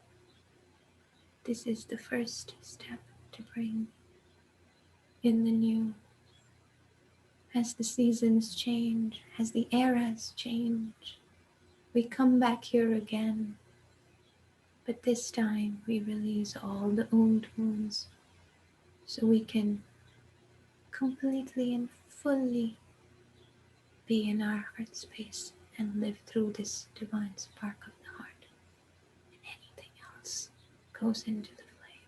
S1: This is the first step to bring in the new. As the seasons change, as the eras change, we come back here again. But this time we release all the old wounds so we can completely and fully be in our heart space and live through this divine spark of the heart. And anything else goes into the flame.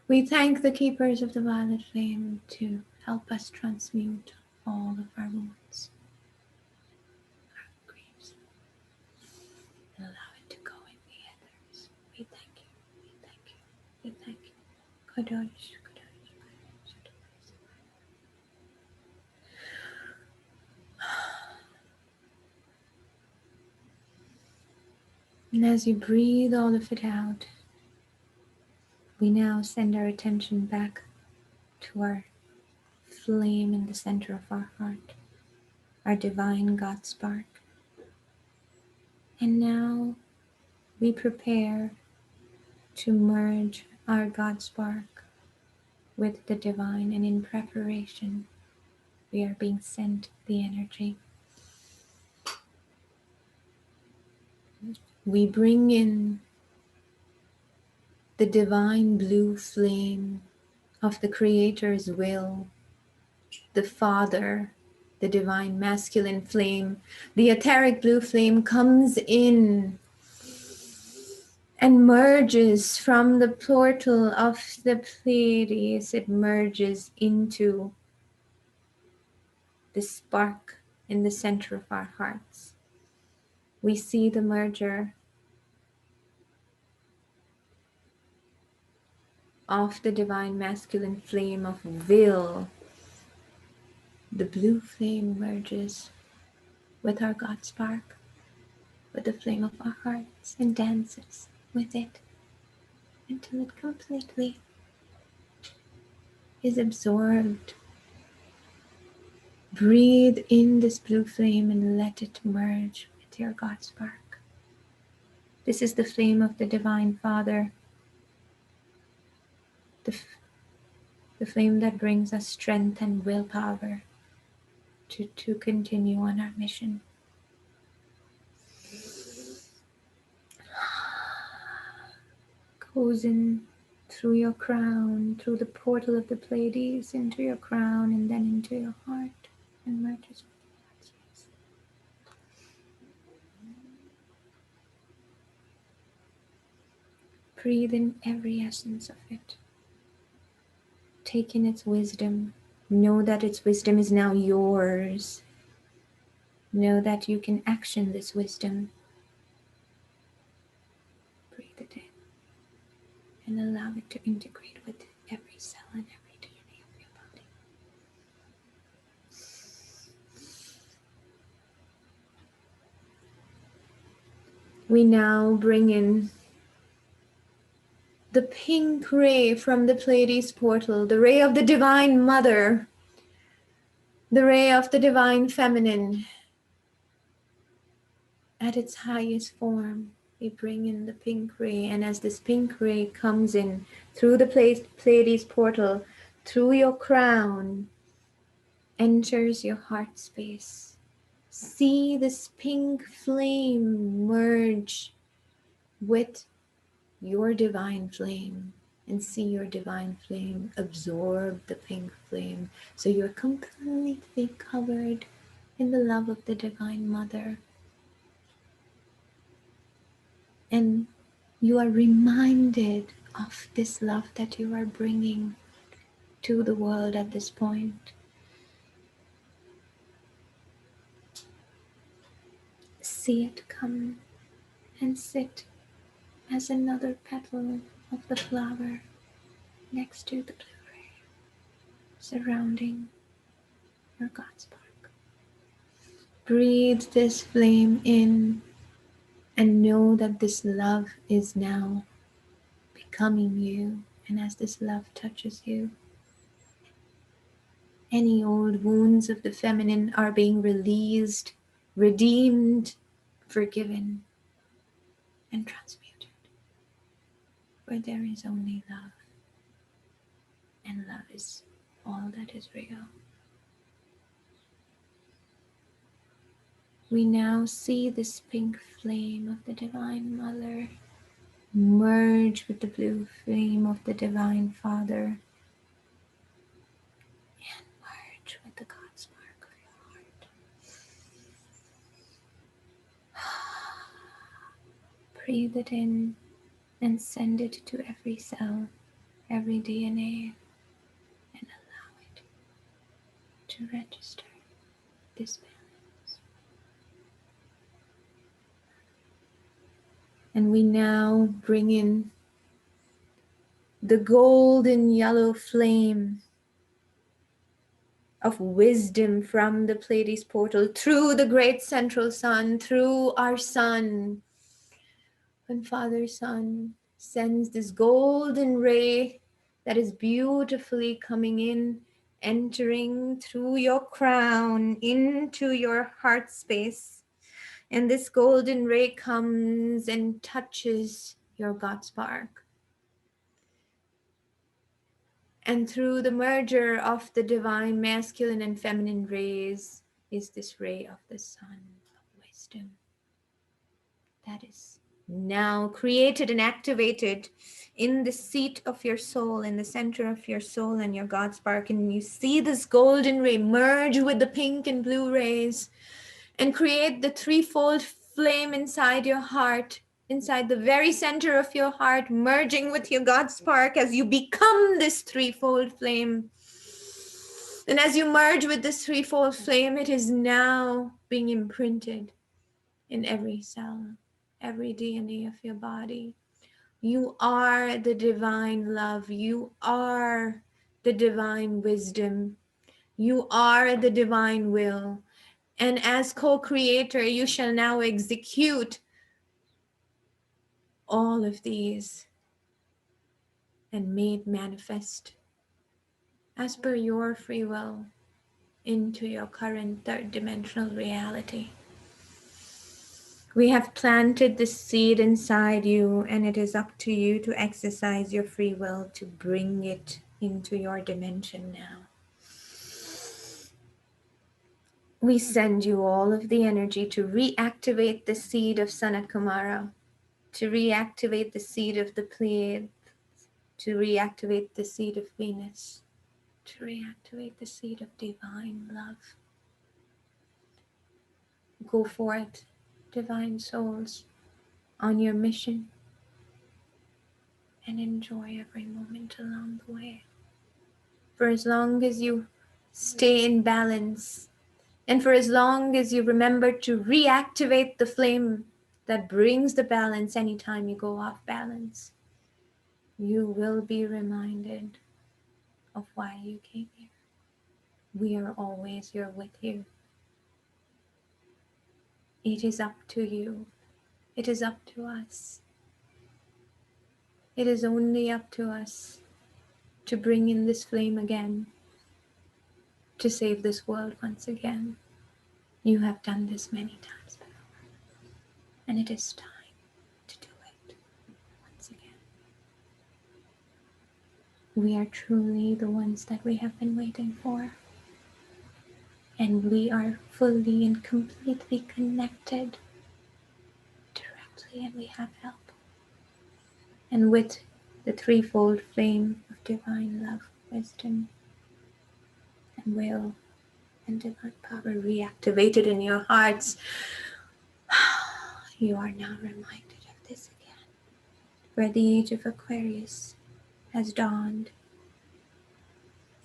S1: We thank the keepers of the violet flame to help us transmute all of our wounds, our griefs, and allow it to go in the ethers. We thank you, we thank you, we thank you. Kadosh, Kadosh, Kadosh, Kadosh. And as you breathe all of it out, we now send our attention back to our flame in the center of our heart, our divine God spark. And now we prepare to merge our God spark with the divine, and in preparation, we are being sent the energy. We bring in the divine blue flame of the Creator's will, the Father, the divine masculine flame. The etheric blue flame comes in and merges from the portal of the Pleiades. It merges into the spark in the center of our hearts. We see the merger of the divine masculine flame of will. The blue flame merges with our God spark, with the flame of our hearts, and dances with it until it completely is absorbed. Breathe in this blue flame and let it merge with your God spark. This is the flame of the Divine Father, the flame that brings us strength and willpower to continue on our mission. Goes in through your crown, through the portal of the Pleiades, into your crown, and then into your heart, and merges with your heart space. Breathe in every essence of it. Take in its wisdom. Know that its wisdom is now yours. Know that you can action this wisdom. Breathe it in and allow it to integrate with every cell and every DNA of your body. We now bring in the pink ray from the Pleiades portal, the ray of the Divine Mother, the ray of the Divine Feminine. At its highest form, we bring in the pink ray, and as this pink ray comes in through the Pleiades portal, through your crown, enters your heart space. See this pink flame merge with your divine flame, and see your divine flame absorb the pink flame, so you're completely covered in the love of the Divine Mother. And you are reminded of this love that you are bringing to the world at this point. See it come and sit as another petal of the flower next to the blue ray, surrounding your God spark. Breathe this flame in and know that this love is now becoming you. And as this love touches you, any old wounds of the feminine are being released, redeemed, forgiven, and transmuted. Where there is only love, and love is all that is real. We now see this pink flame of the Divine Mother merge with the blue flame of the Divine Father and merge with the God spark of your heart. Breathe it in and send it to every cell, every DNA, and allow it to register this balance. And we now bring in the golden yellow flame of wisdom from the Pleiades portal through the great central sun, through our sun. When Father Sun sends this golden ray that is beautifully coming in, entering through your crown into your heart space. And this golden ray comes and touches your God spark. And through the merger of the divine masculine and feminine rays is this ray of the sun of wisdom that is now created and activated in the seat of your soul, in the center of your soul and your God spark. And you see this golden ray merge with the pink and blue rays and create the threefold flame inside your heart, inside the very center of your heart, merging with your God spark as you become this threefold flame. And as you merge with this threefold flame, it is now being imprinted in every cell, every DNA of your body. You are the divine love. You are the divine wisdom. You are the divine will. And as co-creator, you shall now execute all of these and made manifest as per your free will into your current third dimensional reality. We have planted the seed inside you, and it is up to you to exercise your free will to bring it into your dimension now. We send you all of the energy to reactivate the seed of Sanakumara, to reactivate the seed of the Pleiades, to reactivate the seed of Venus, to reactivate the seed of divine love. Go forth, divine souls, on your mission and enjoy every moment along the way. For as long as you stay in balance, and for as long as you remember to reactivate the flame that brings the balance anytime you go off balance, you will be reminded of why you came here. We are always here with you. It is up to you. It is up to us. It is only up to us to bring in this flame again, to save this world once again. You have done this many times before, and it is time to do it once again. We are truly the ones that we have been waiting for, and we are fully and completely connected directly, and we have help. And with the threefold flame of divine love, wisdom, and will, and divine power reactivated in your hearts, you are now reminded of this again, where the age of Aquarius has dawned,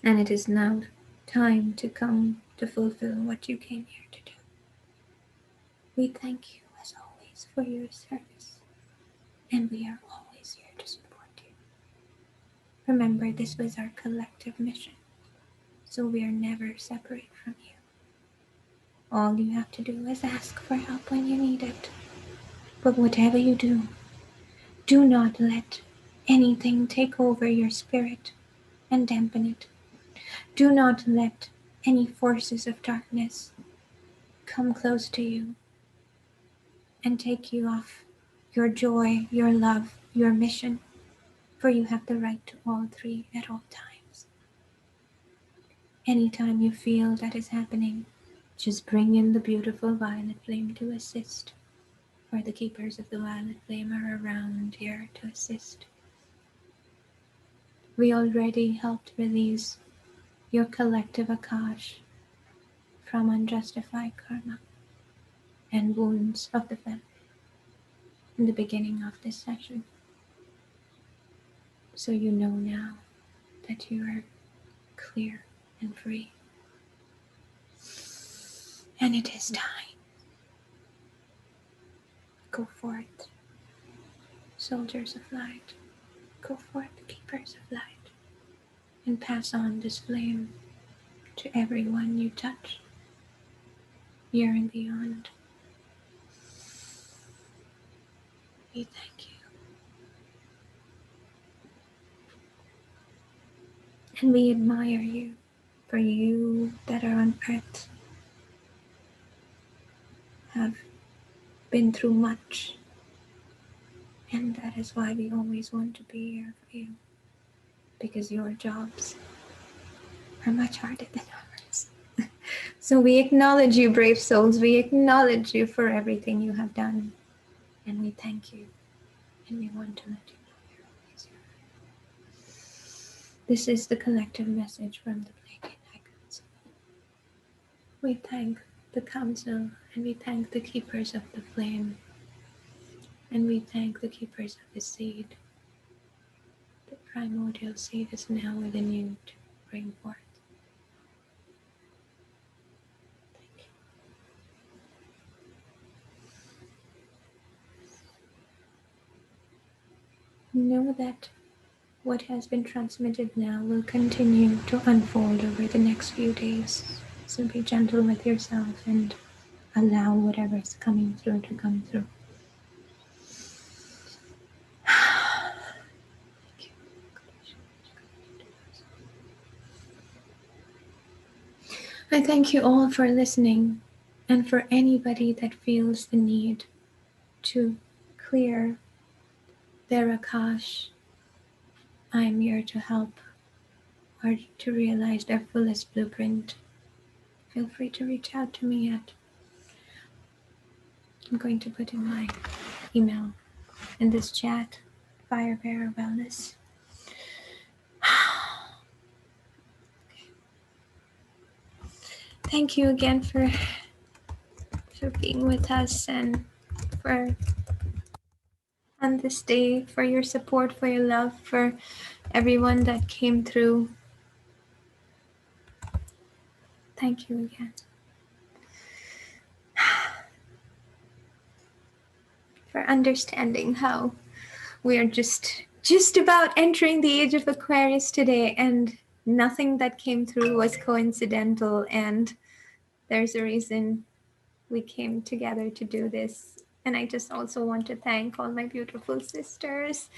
S1: and it is now time to come to fulfill what you came here to do. We thank you, as always, for your service, and we are always here to support you. Remember, this was our collective mission, so we are never separate from you. All you have to do is ask for help when you need it. But whatever you do, do not let anything take over your spirit and dampen it. Do not let any forces of darkness come close to you and take you off your joy, your love, your mission, for you have the right to all three at all times. Anytime you feel that is happening, just bring in the beautiful violet flame to assist, for the keepers of the violet flame are around here to assist. We already helped release your collective Akash from unjustified karma and wounds of the family in the beginning of this session. So you know now that you are clear and free. And it is time. Go forth, soldiers of light. Go forth, keepers of light, and pass on this flame to everyone you touch, here and beyond. We thank you. And we admire you, for you that are on earth have been through much, and that is why we always want to be here for you, because your jobs are much harder than ours. So we acknowledge you, brave souls. We acknowledge you for everything you have done, and we thank you, and we want to let you know you're always here. This is the collective message from the Pleiadian Council. We thank the council, and we thank the keepers of the flame, and we thank the keepers of the seed. The primordial seed is now within you to bring forth. Thank you. Know that what has been transmitted now will continue to unfold over the next few days. So be gentle with yourself and allow whatever is coming through to come through. I thank you all for listening, and for anybody that feels the need to clear their Akash, I am here to help, or to realize their fullest blueprint. Feel free to reach out to me at, I'm going to put in my email in this chat, Firebearer Wellness. Thank you again for being with us, and for on this day, for your support, for your love, for everyone that came through. Thank you again. For understanding how we are just about entering the age of Aquarius today, and nothing that came through was coincidental, and there's a reason we came together to do this. And I just also want to thank all my beautiful sisters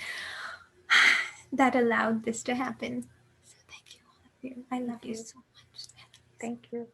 S1: that allowed this to happen. So thank you, all of you. I love you so much.
S2: Thank you.